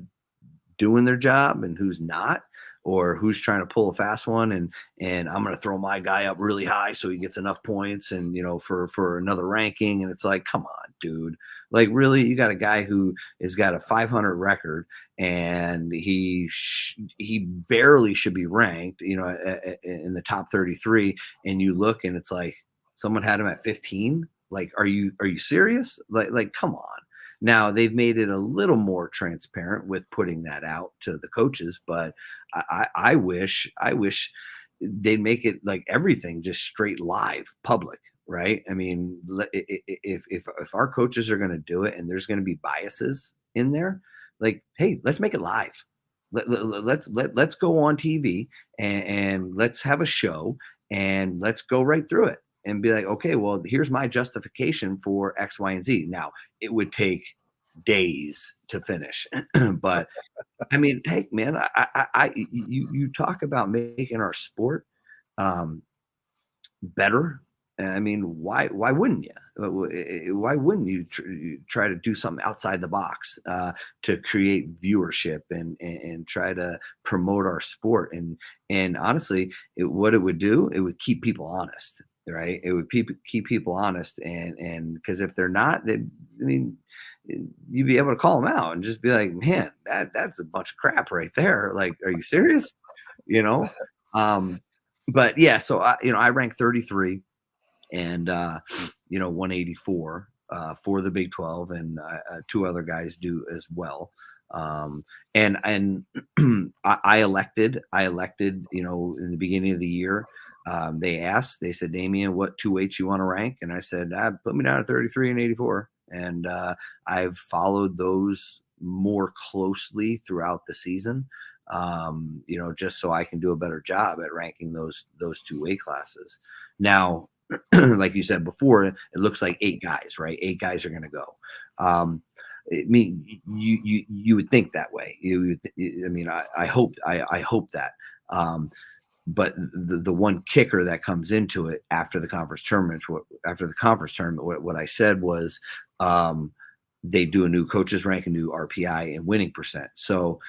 doing their job and who's not, or who's trying to pull a fast one. And I'm going to throw my guy up really high so he gets enough points and, for another ranking. And it's like, come on, dude. Like, really, you got a guy who has got a 500 record and he barely should be ranked, in the top 33. And you look and it's like someone had him at 15. Like, are you serious? Like, come on. Now, they've made it a little more transparent with putting that out to the coaches, but I wish they'd make it like everything just straight live, public, right? I mean, if our coaches are going to do it and there's going to be biases in there, like, hey, let's make it live. Let's go on TV and let's have a show and let's go right through it. And be like, okay, well, here's my justification for X, Y, and Z. Now, it would take days to finish, but I mean, hey, man, you talk about making our sport better. I mean, why wouldn't you? Why wouldn't you try to do something outside the box to create viewership and try to promote our sport? And honestly, what it would do, it would keep people honest. Right, it would keep people honest, and because if they're not, you'd be able to call them out and just be like, man, that's a bunch of crap right there. Like, are you serious? But yeah, so I ranked 33 and 184 for the Big 12, and 2 other guys do as well. And I elected, in the beginning of the year. They said, Damián, what 2 weights you want to rank? And I said, put me down at 33 and 84. And I've followed those more closely throughout the season, just so I can do a better job at ranking those 2 weight classes. Now, like you said before, it looks like 8 guys, right? 8 guys are going to go. I mean, you would think that way. I hope that. But the one kicker that comes into it after the conference tournament, what I said was they do a new coaches rank, a new RPI and winning percent. So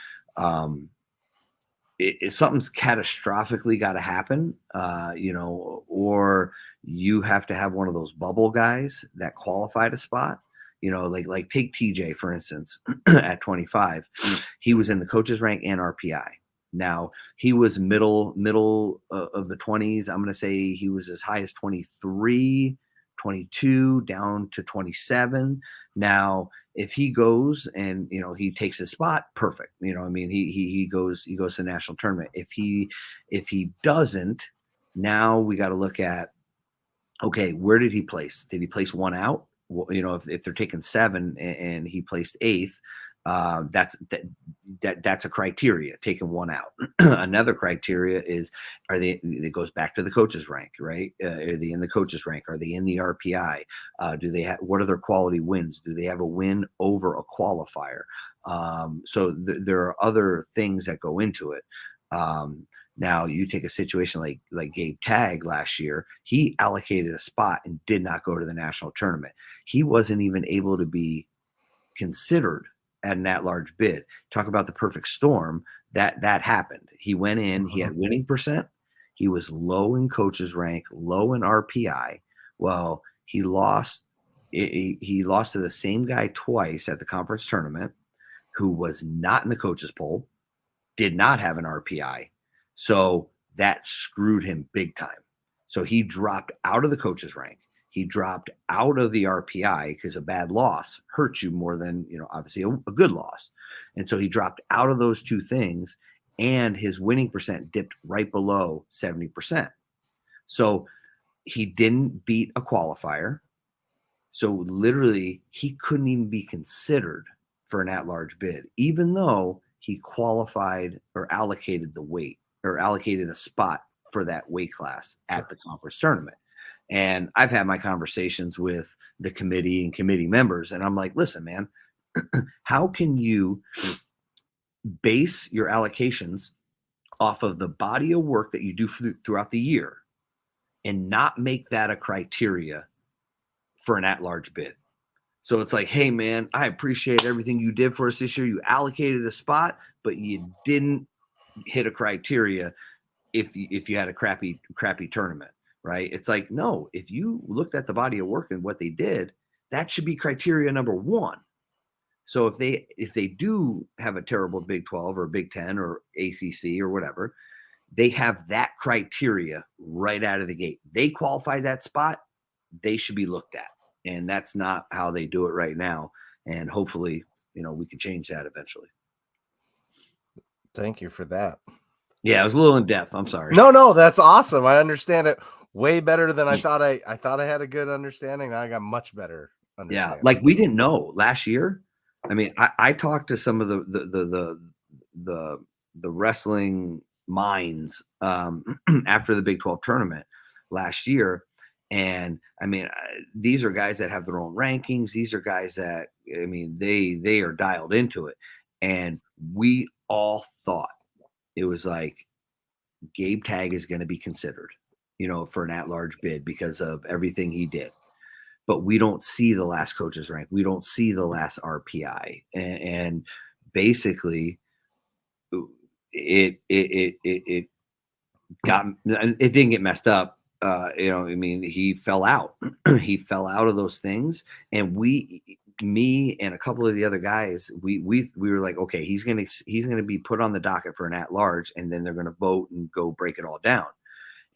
if something's catastrophically got to happen, or you have to have one of those bubble guys that qualified a spot. Like take TJ, for instance, at 25, he was in the coaches rank and RPI. Now, he was middle of the 20s. I'm going to say he was as high as 23, 22, down to 27. Now, if he goes and, he takes his spot, perfect. He goes to the national tournament. If he doesn't, now we got to look at, okay, where did he place? Did he place one out? Well, if they're taking 7 and he placed 8th, that's a criteria, taking one out. Another criteria is, it goes back to the coaches rank, right? Are they in the coaches rank? Are they in the RPI? What are their quality wins? Do they have a win over a qualifier? So there are other things that go into it. Now you take a situation like Gabe Tagg last year, he allocated a spot and did not go to the national tournament. He wasn't even able to be considered at an at-large bid. Talk about the perfect storm. That happened. He went in, he had winning percent. He was low in coaches rank, low in RPI. Well, he lost to the same guy twice at the conference tournament, who was not in the coaches poll, did not have an RPI. So that screwed him big time. So he dropped out of the coaches rank. He dropped out of the RPI because a bad loss hurts you more than, obviously a good loss. And so he dropped out of those 2 things, and his winning percent dipped right below 70%. So he didn't beat a qualifier. So literally he couldn't even be considered for an at-large bid, even though he qualified or allocated the weight or allocated a spot for that weight class at the conference tournament. And I've had my conversations with the committee and committee members, and I'm like, listen, man, how can you base your allocations off of the body of work that you do throughout the year and not make that a criteria for an at-large bid? So it's like, hey, man, I appreciate everything you did for us this year. You allocated a spot, but you didn't hit a criteria if you had a crappy tournament, right? It's like, no, if you looked at the body of work and what they did, that should be criteria number one. So if they do have a terrible Big 12 or Big 10 or ACC or whatever, they have that criteria right out of the gate. They qualify that spot, they should be looked at. And that's not how they do it right now. And hopefully, we can change that eventually. Thank you for that. Yeah, it was a little in depth. I'm sorry. No, that's awesome. I understand it way better than I thought. I thought I had a good understanding. I got much better understanding. Yeah, like we didn't know last year. I mean, I talked to some of the wrestling minds after the Big 12 tournament last year. And I mean, these are guys that have their own rankings. These are guys that, I mean, they are dialed into it. And we all thought it was like Gabe Tag is going to be considered, for an at-large bid because of everything he did. But we don't see the last coach's rank. We don't see the last RPI. And basically it didn't get messed up. I mean, he fell out. He fell out of those things. And me and a couple of the other guys, we were like, okay, he's gonna be put on the docket for an at-large, and then they're gonna vote and go break it all down.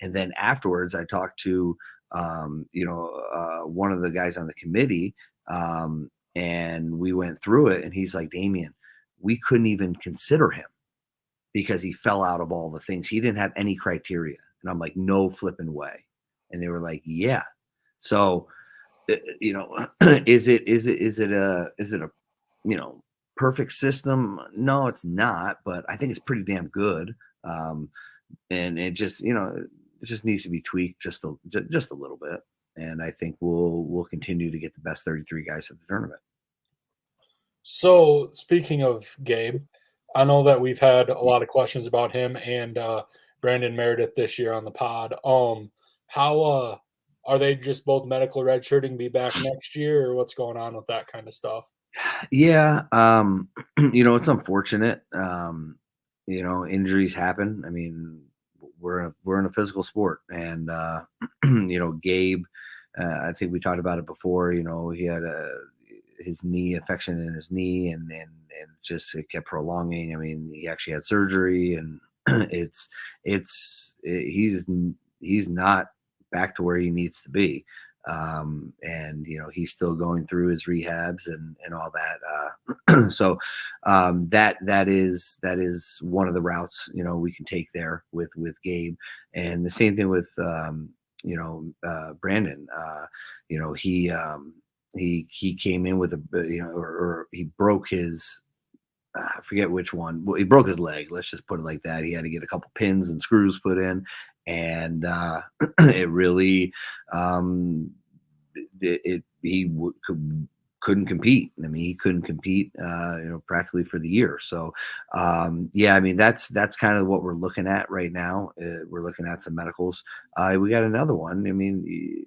And then afterwards, I talked to one of the guys on the committee, and we went through it, and he's like, Damián, we couldn't even consider him because he fell out of all the things. He didn't have any criteria. And I'm like, no flipping way. And they were like, yeah. So, is it a perfect system? No, it's not, but I think it's pretty damn good. And it just, it just needs to be tweaked just a little bit. And I think we'll continue to get the best 33 guys at the tournament. So speaking of Gabe, I know that we've had a lot of questions about him and Brandon Meredith this year on the pod. How are they just both medical redshirting, be back next year, or what's going on with that kind of stuff? Yeah, it's unfortunate. Injuries happen. I mean, we're in a physical sport, and Gabe, I think we talked about it before. He had his knee infection in his knee, and just it kept prolonging. I mean, he actually had surgery, and he's not back to where he needs to be. And he's still going through his rehabs and all that. So that is one of the routes we can take there with Gabe, and the same thing with Brandon. He came in with or he broke his. I forget which one. Well, he broke his leg. Let's just put it like that. He had to get a couple pins and screws put in, and it really couldn't compete. I mean, he couldn't compete, practically for the year. So, yeah, I mean, that's kind of what we're looking at right now. We're looking at some medicals. We got another one. I mean,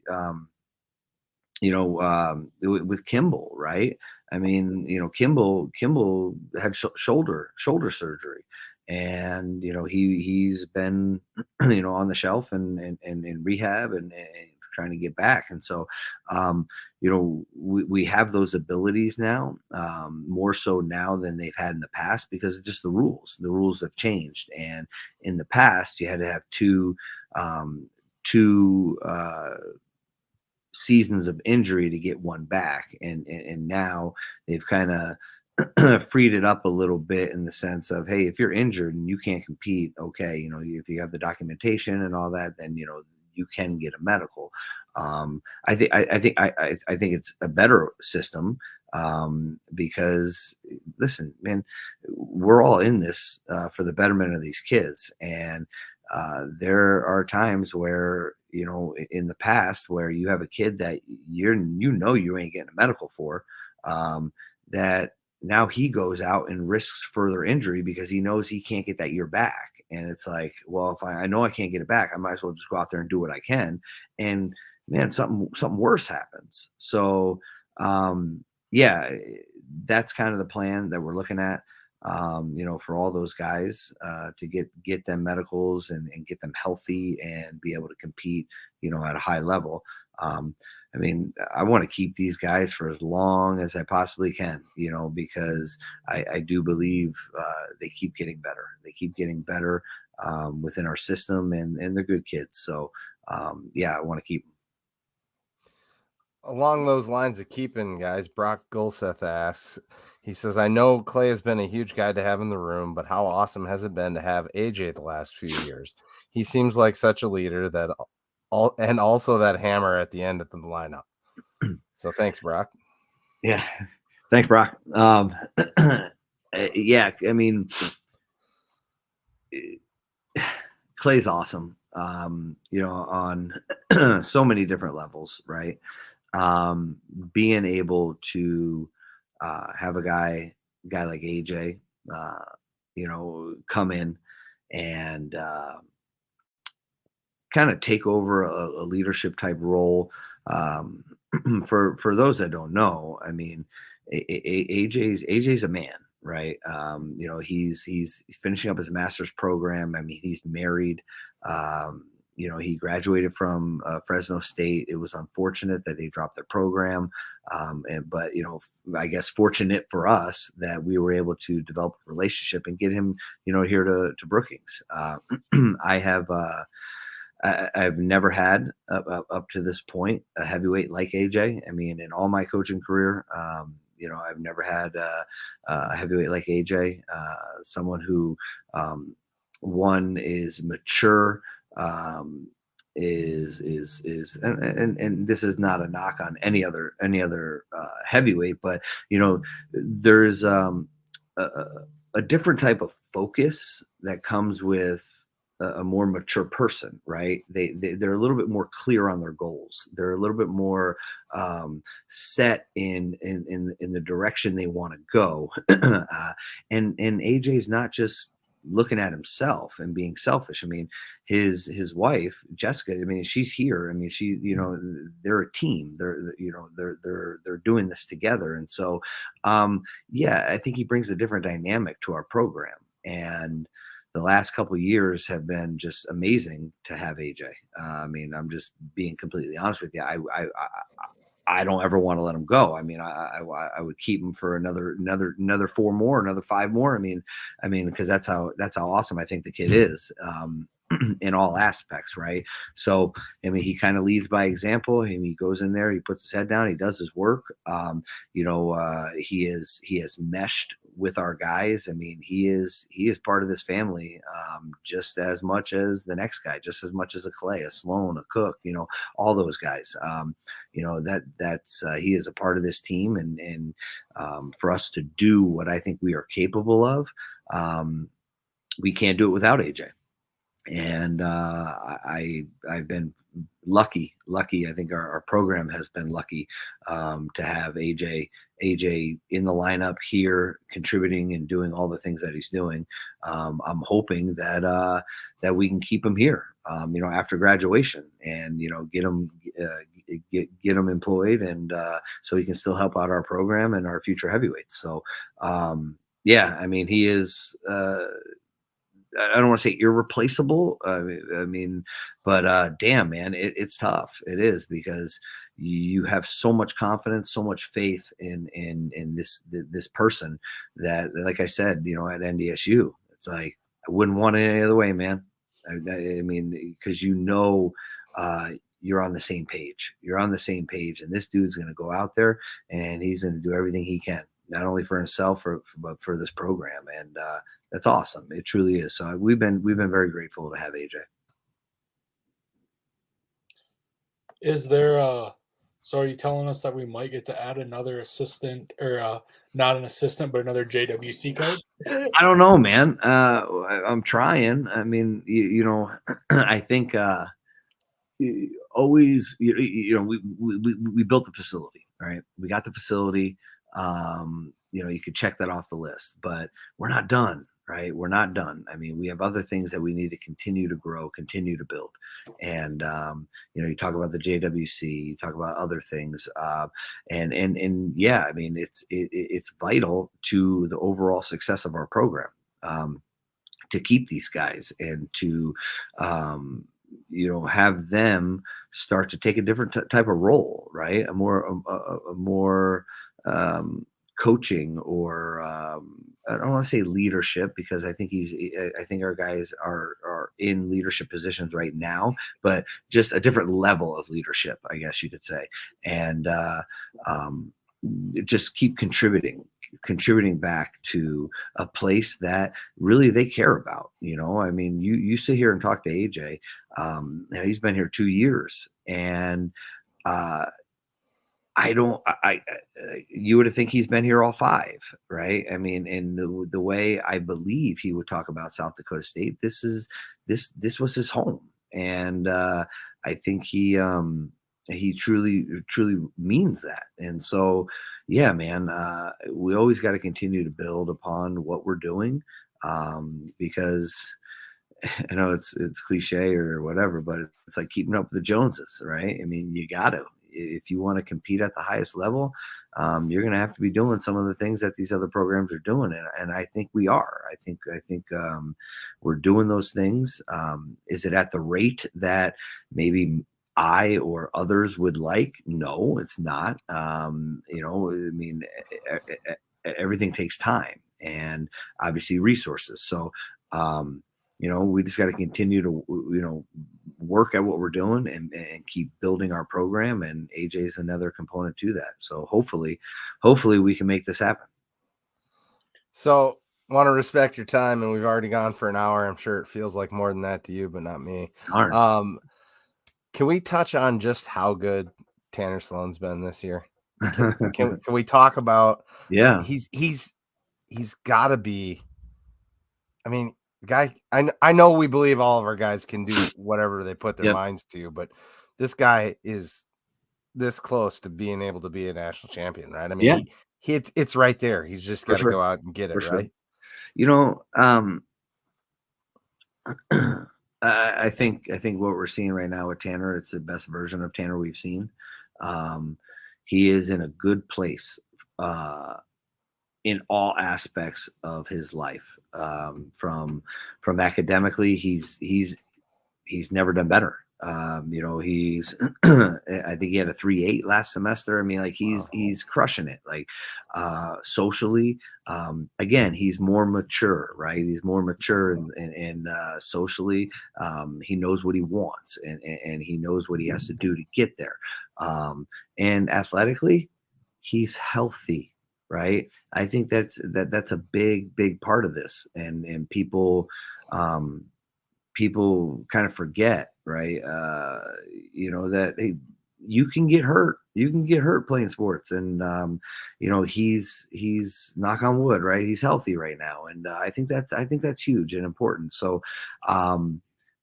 with Kimball, right? I mean, Kimball had shoulder surgery, and he's been on the shelf and in rehab and trying to get back. And so we have those abilities now, more so now than they've had in the past, because of just the rules have changed. And in the past you had to have two seasons of injury to get one back, and now they've kind of freed it up a little bit in the sense of, hey, if you're injured and you can't compete, okay, if you have the documentation and all that, then you you can get a medical. I think it's a better system, because listen, man, we're all in this for the betterment of these kids. And there are times where, in the past, where you have a kid that you ain't getting a medical for, that now he goes out and risks further injury because he knows he can't get that year back. And it's like, well, if I know I can't get it back, I might as well just go out there and do what I can. And man, something worse happens. So yeah, that's kind of the plan that we're looking at, for all those guys, to get them medicals and get them healthy and be able to compete, at a high level. I mean, I want to keep these guys for as long as I possibly can, because I do believe they keep getting better. They keep getting better within our system, and they're good kids. So, yeah, I want to keep them. Along those lines of keeping guys, Brock Gulseth asks, he says, I know Clay has been a huge guy to have in the room, but how awesome has it been to have AJ the last few years? He seems like such a leader and also that hammer at the end of the lineup. So thanks, Brock. Yeah. Thanks, Brock. Yeah, I mean, Clay's awesome, on so many different levels, right? Being able to have a guy like AJ, come in and kind of take over a leadership type role. For those that don't know, I mean, AJ's a man, right? He's finishing up his master's program. I mean, he's married. He graduated from Fresno State. It was unfortunate that they dropped their program. But I guess fortunate for us that we were able to develop a relationship and get him, here to Brookings. I've never had up to this point a heavyweight like AJ. I mean, in all my coaching career, I've never had a heavyweight like AJ. Someone who, one, is mature, is and this is not a knock on any other heavyweight, but there's a different type of focus that comes with a more mature person, right? They're a little bit more clear on their goals. They're a little bit more set in the direction they want to go. And AJ's not just looking at himself and being selfish. I mean, his wife Jessica, I mean, she's here. I mean, they're a team. They're doing this together. And so yeah, I think he brings a different dynamic to our program. And the last couple of years have been just amazing to have AJ. I mean, I'm just being completely honest with you. I don't ever want to let him go. I mean, I would keep him for another 4 more, another 5 more. I mean, because that's how awesome I think the kid is. In all aspects, right? So, I mean, he kind of leads by example. And he goes in there, he puts his head down, he does his work. He has meshed with our guys. I mean, he is part of this family, just as much as the next guy, just as much as a Clay, a Sloan, a Cook, all those guys. That's he is a part of this team, and for us to do what I think we are capable of, we can't do it without AJ. And I've been lucky. I think our program has been lucky to have AJ in the lineup here, contributing and doing all the things that he's doing. I'm hoping that we can keep him here, after graduation, and get him employed, and so he can still help out our program and our future heavyweights. So yeah, I mean, he is. I don't want to say irreplaceable. I mean, but damn, man, it's tough. It is, because you have so much confidence, so much faith in this person that, like I said, at NDSU, it's like I wouldn't want it any other way, man. I mean, because you're on the same page. You're on the same page, and this dude's going to go out there and he's going to do everything he can, not only for himself, but for this program. And that's awesome. It truly is. So we've been very grateful to have AJ. Is there so are you telling us that we might get to add another assistant or not an assistant, but another JWC coach? I don't know, man. I'm trying. I mean, I think always, we built the facility, right? We got the facility. You could check that off the list, but we're not done, right? We're not done. I mean, we have other things that we need to continue to grow, continue to build. And, you talk about the JWC, you talk about other things. And yeah, I mean, it's vital to the overall success of our program. To keep these guys and to have them start to take a different type of role, right? A more coaching, or I don't want to say leadership, because I think our guys are in leadership positions right now, but just a different level of leadership, I guess you could say. And just keep contributing back to a place that really they care about. I mean, you sit here and talk to AJ. He's been here 2 years, and you would think he's been here all 5, right? I mean, and the way I believe he would talk about South Dakota State, this was his home. And I think he truly means that. And so, yeah, man, we always got to continue to build upon what we're doing, because I know it's cliche or whatever, but it's like keeping up with the Joneses, right? I mean, you got to. If you want to compete at the highest level, you're going to have to be doing some of the things that these other programs are doing, and I think we are. I think we're doing those things. Is it at the rate that maybe I or others would like? No, it's not. I mean, everything takes time and obviously resources. So, we just got to continue to, work at what we're doing and keep building our program. And AJ is another component to that. So hopefully we can make this happen. So want to respect your time, and we've already gone for an hour. I'm sure it feels like more than that to you, but not me. Can we touch on just how good Tanner Sloan's been this year? Can we talk about? Yeah, he's got to be. I mean, guy. I know we believe all of our guys can do whatever they put their minds to, but this guy is this close to being able to be a national champion, right? I mean, it's right there. He's just got to go out and get it, right? I think what we're seeing right now with Tanner, it's the best version of Tanner we've seen. He is in a good place in all aspects of his life. From academically, he's never done better. He's I think he had a 3.8 last semester. I mean, like he's crushing it. Like socially, again, he's more mature, right? He's more mature and socially, he knows what he wants and he knows what he has to do to get there. And athletically, he's healthy, right? I think that's a big part of this, and people kind of forget, right? That hey, you can get hurt. You can get hurt playing sports, and he's knock on wood, right? He's healthy right now, and I think that's huge and important. So,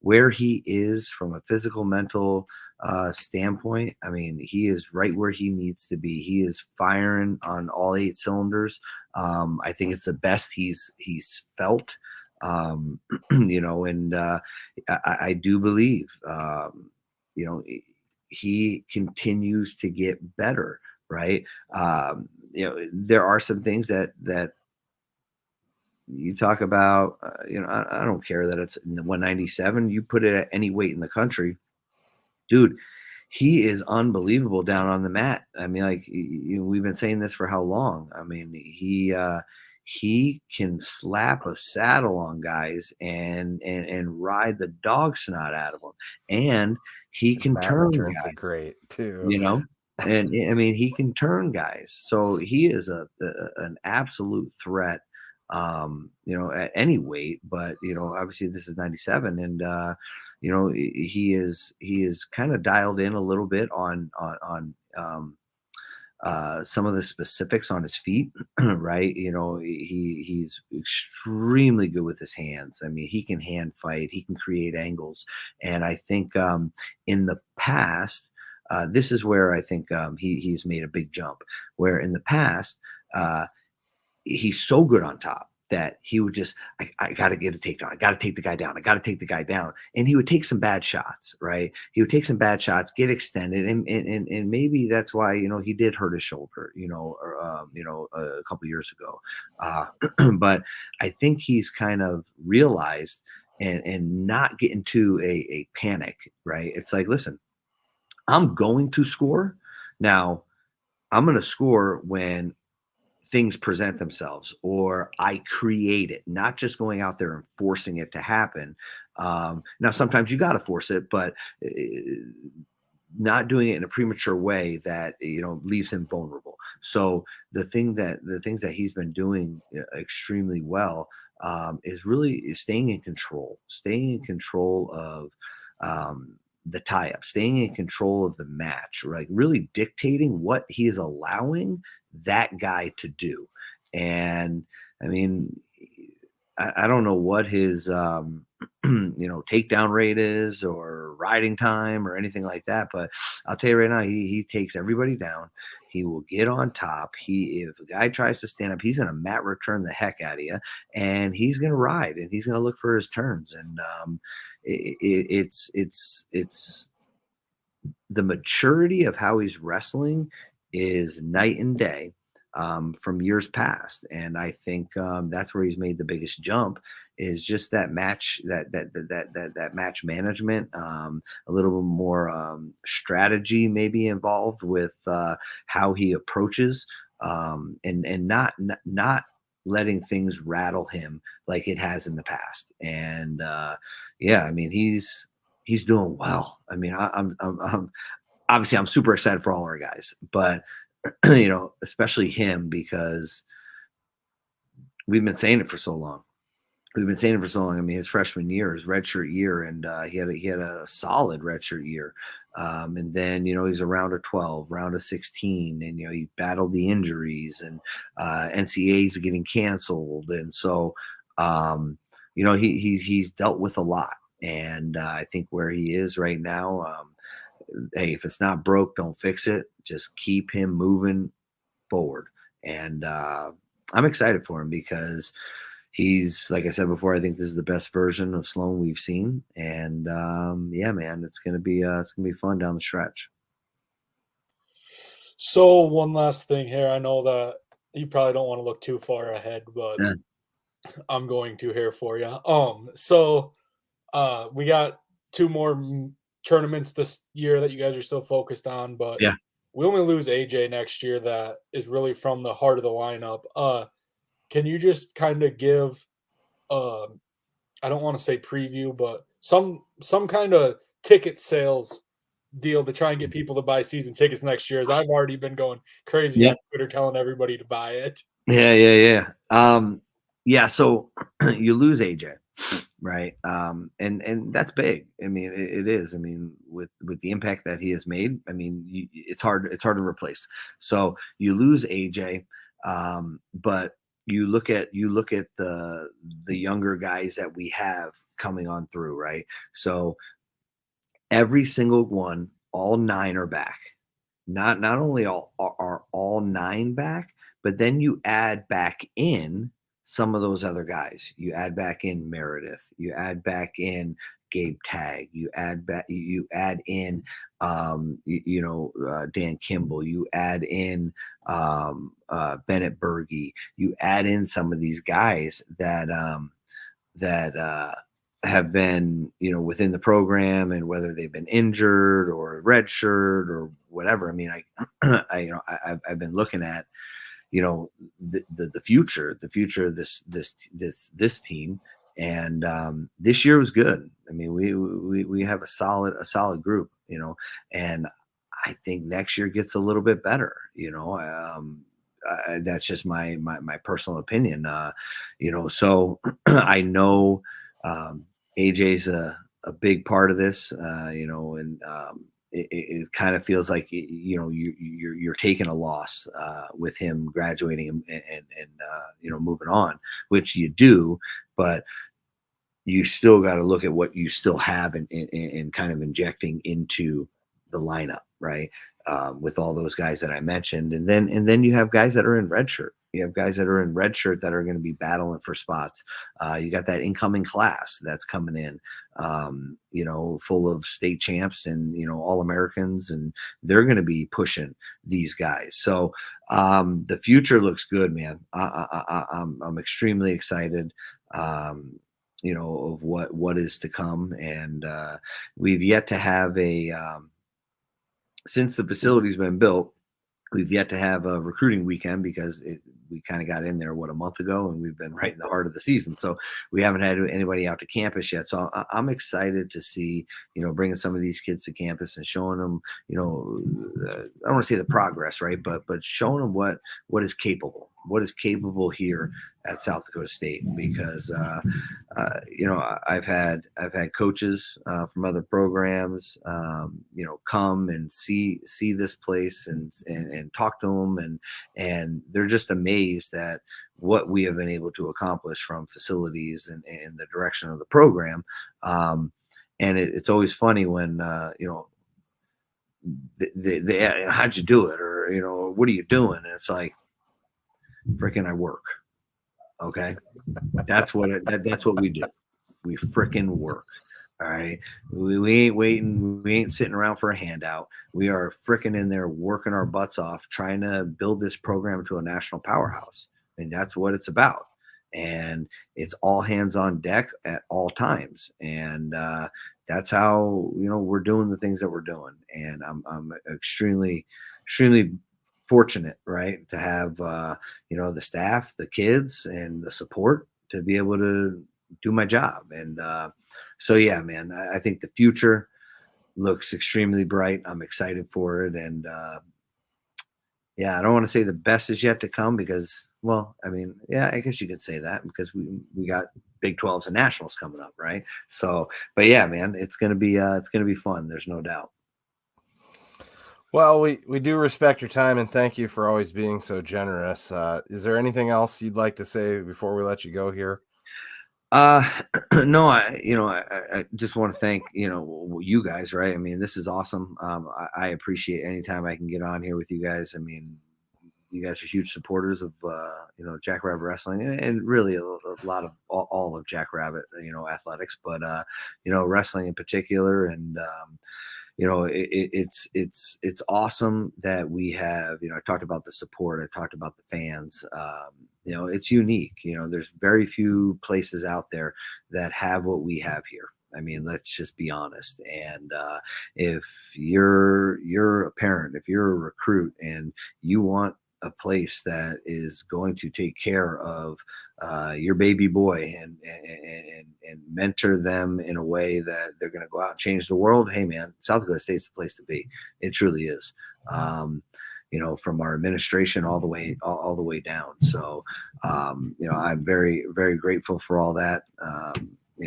where he is from a physical, mental standpoint, I mean, he is right where he needs to be. He is firing on all 8 cylinders. I think it's the best he's felt. And I do believe, he continues to get better, right? There are some things that you talk about, I don't care that it's 197. You put it at any weight in the country, dude, he is unbelievable down on the mat. I mean, like, we've been saying this for how long? I mean, he can slap a saddle on guys and ride the dog snot out of them, and he can turn guys. Great too, and I mean, he can turn guys. So he is an absolute threat, at any weight. But obviously this is 97, and he is kind of dialed in a little bit on some of the specifics on his feet, right? He's extremely good with his hands. I mean, he can hand fight, he can create angles, and I think in the past, this is where I think he's made a big jump. Where in the past, he's so good on top that he would just, I got to get a takedown. I got to take the guy down. I got to take the guy down. And he would take some bad shots, right? He would take some bad shots, get extended. And maybe that's why, he did hurt his shoulder, a couple years ago. But I think he's kind of realized and not get into a panic, right? It's like, listen, I'm going to score. Now, I'm going to score when things present themselves or I create it, not just going out there and forcing it to happen. Now, sometimes you got to force it, but not doing it in a premature way that, leaves him vulnerable. So the things that he's been doing extremely well is really staying in control of the tie-up, staying in control of the match, like really dictating what he is allowing that guy to do. And I mean, I don't know what his takedown rate is or riding time or anything like that, but I'll tell you right now, he takes everybody down. He will get on top. If a guy tries to stand up, he's going to mat return the heck out of you, and he's going to ride and he's going to look for his turns. And it's the maturity of how he's wrestling is night and day from years past. And I think that's where he's made the biggest jump, is just that match, that match management, a little bit more strategy maybe involved with how he approaches, and not letting things rattle him like it has in the past. And I mean, he's doing well. I mean, I'm obviously I'm super excited for all our guys, but especially him, because we've been saying it for so long. I mean, his freshman year, his redshirt year, and he had a solid redshirt year. And then, he's a round of 12, round of 16, and, he battled the injuries, and NCAAs getting canceled. And so, he's dealt with a lot. And I think where he is right now, hey, if it's not broke, don't fix it. Just keep him moving forward. And I'm excited for him because he's, like I said before, I think this is the best version of Sloan we've seen. And man, it's gonna be fun down the stretch. So one last thing here. I know that you probably don't want to look too far ahead, but I'm going to here for you. So we got 2 more tournaments this year that you guys are still focused on, but we only lose AJ next year. That is really from the heart of the lineup. Can you just kind of give I don't want to say preview, but some kind of ticket sales deal to try and get people to buy season tickets next year, as I've already been going crazy on Twitter telling everybody to buy it. So you lose AJ, right? And that's big. I mean, it is. I mean, with the impact that he has made, I mean, it's hard to replace. So you lose AJ, but you look at the younger guys that we have coming on through, right? So every single one, all 9 are back. Not only are all 9 back, but then you add back in some of those other guys. You add back in Meredith. You add back in Gabe Tagg. You add in Dan Kimball. You add in Bennett Berge. You add in some of these guys that have been, within the program, and whether they've been injured or redshirt or whatever. I mean, I've been looking at, the future of this team. And this year was good. I mean, we have a solid group, and I think next year gets a little bit better, that's just my personal opinion, so I know AJ's a a big part of this, and it kind of feels like you're taking a loss with him graduating and moving on, which you do, but you still got to look at what you still have and kind of injecting into the lineup, right? With all those guys that I mentioned, and then you have guys that are in red shirt. You have guys that are in red shirt that are going to be battling for spots. You got that incoming class that's coming in, full of state champs and All Americans, and they're going to be pushing these guys. So the future looks good, man. I'm extremely excited. Of what is to come, and we've yet to have since the facility's been built, we've yet to have a recruiting weekend because we kind of got in there a month ago, and we've been right in the heart of the season, so we haven't had anybody out to campus yet. So I'm excited to see bringing some of these kids to campus and showing them I don't want to say the progress, right, but showing them what is capable here at South Dakota State, because I've had coaches from other programs come and see this place and talk to them, and they're just amazed at what we have been able to accomplish from facilities and the direction of the program. And it's always funny when they how'd you do it, or what are you doing, and it's like, freaking I work. Okay, that's what we do. We freaking work. All right, we ain't waiting. We ain't sitting around for a handout. We are freaking in there working our butts off, trying to build this program to a national powerhouse. And that's what it's about. And it's all hands on deck at all times. And that's how we're doing the things that we're doing. And I'm extremely fortunate, right, to have the staff, the kids, and the support to be able to do my job. And so yeah, man, I think the future looks extremely bright. I'm excited for it. And I don't want to say the best is yet to come because, well, I mean, yeah, I guess you could say that because we got Big 12s and nationals coming up, right? So, but yeah, man, it's gonna be fun. There's no doubt. Well, we do respect your time and thank you for always being so generous. Is there anything else you'd like to say before we let you go here? No, I just want to thank, you guys, right? I mean, this is awesome. I appreciate any time I can get on here with you guys. I mean, you guys are huge supporters of, Jackrabbit Wrestling and really a lot of all of Jackrabbit, athletics, but, wrestling in particular. And, it's awesome that we have, I talked about the support. I talked about the fans. It's unique. There's very few places out there that have what we have here. I mean, let's just be honest. And if you're a parent, if you're a recruit and you want a place that is going to take care of your baby boy and mentor them in a way that they're going to go out and change the world, hey man, South Dakota State's the place to be. It truly is. From our administration all the way down. So I'm very, very grateful for all that.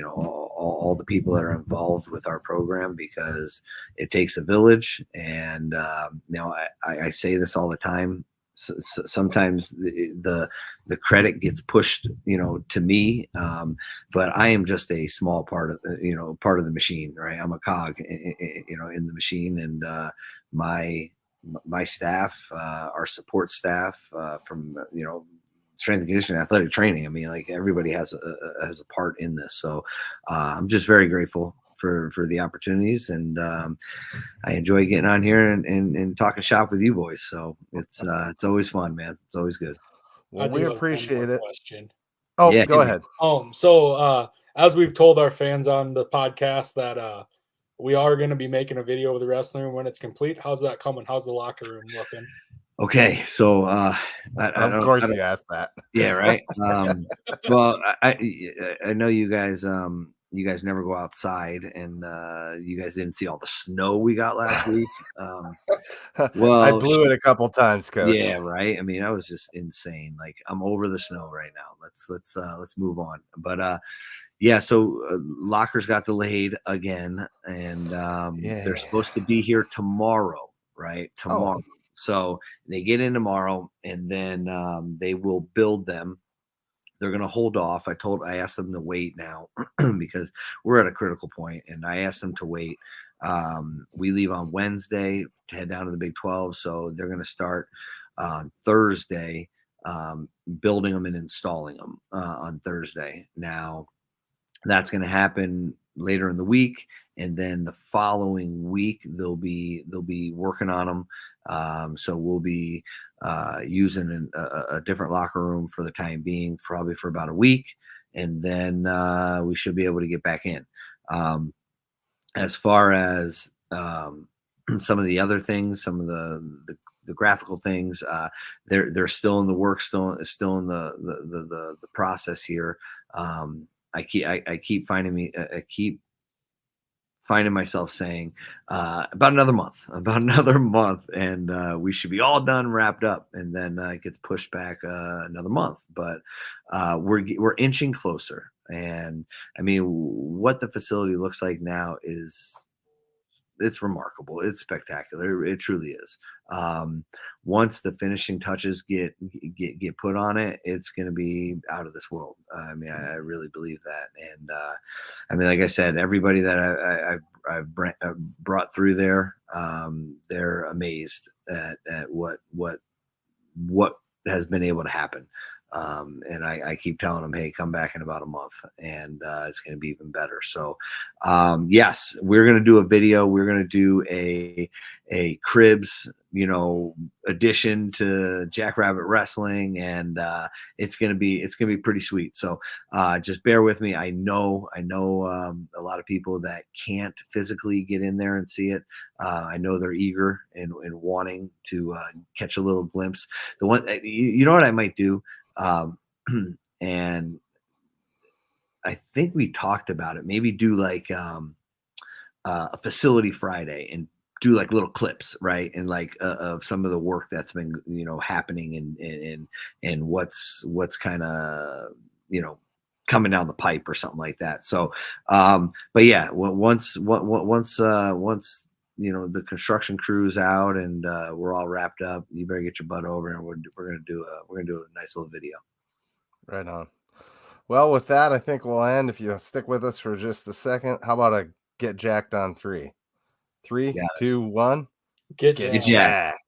All the people that are involved with our program, because it takes a village. And I say this all the time. Sometimes the credit gets pushed, to me, but I am just a small part of the machine, right? I'm a cog, in the machine, and my staff, our support staff, from strength and conditioning, athletic training. I mean, like, everybody has a part in this. So I'm just very grateful for the opportunities, and I enjoy getting on here and talking shop with you boys. So it's always fun, man. It's always good. Well, we appreciate it. Question. Oh, Yeah, go ahead. So as we've told our fans on the podcast that we are going to be making a video of the wrestling room when it's complete. How's that coming? How's the locker room looking? Okay, so of course you asked that. Yeah, right. Well, I know you guys. you guys never go outside, and you guys didn't see all the snow we got last week. I Well, blew it a couple times, Coach. yeah, right. I mean, that was just insane. Like, I'm over the snow right now. Let's move on. But yeah, so lockers got delayed again, and they're supposed to be here tomorrow, right? Tomorrow. Oh. So they get in tomorrow, and then they will build them. They're going to hold off. I asked them to wait now because we're at a critical point, and I asked them to wait. We leave on Wednesday to head down to the Big 12, so they're going to start on Thursday, building them and installing them on Thursday. Now, that's going to happen later in the week, and then the following week they'll be working on them. So we'll be using a different locker room for the time being, probably for about a week, and then we should be able to get back in. As far as some of the other things, some of the graphical things, they're still in the work, still in the process here. I keep finding myself saying about another month, and we should be all done, wrapped up, and then it gets pushed back another month. But we're inching closer, and I mean, what the facility looks like now it's remarkable. It's spectacular. It truly is. Once the finishing touches get put on it, it's going to be out of this world. I mean, I really believe that. And I mean, like I said, everybody that I've brought through there, they're amazed at what has been able to happen. And I keep telling them, hey, come back in about a month, and it's going to be even better. So, yes, we're going to do a video. We're going to do a cribs, addition to Jackrabbit Wrestling, and it's going to be pretty sweet. So, just bear with me. I know a lot of people that can't physically get in there and see it. I know they're eager and wanting to catch a little glimpse. The one, you know what I might do. And I think we talked about it. Maybe do like a facility Friday and do like little clips, right? And like of some of the work that's been happening and what's kind of coming down the pipe or something like that. So, but yeah, once the construction crew's out and we're all wrapped up, you better get your butt over, and we're gonna do a nice little video. Right on. Well, with that, I think we'll end. If you stick with us for just a second, how about a get jacked on 3? 3, 2, 1. Get jacked.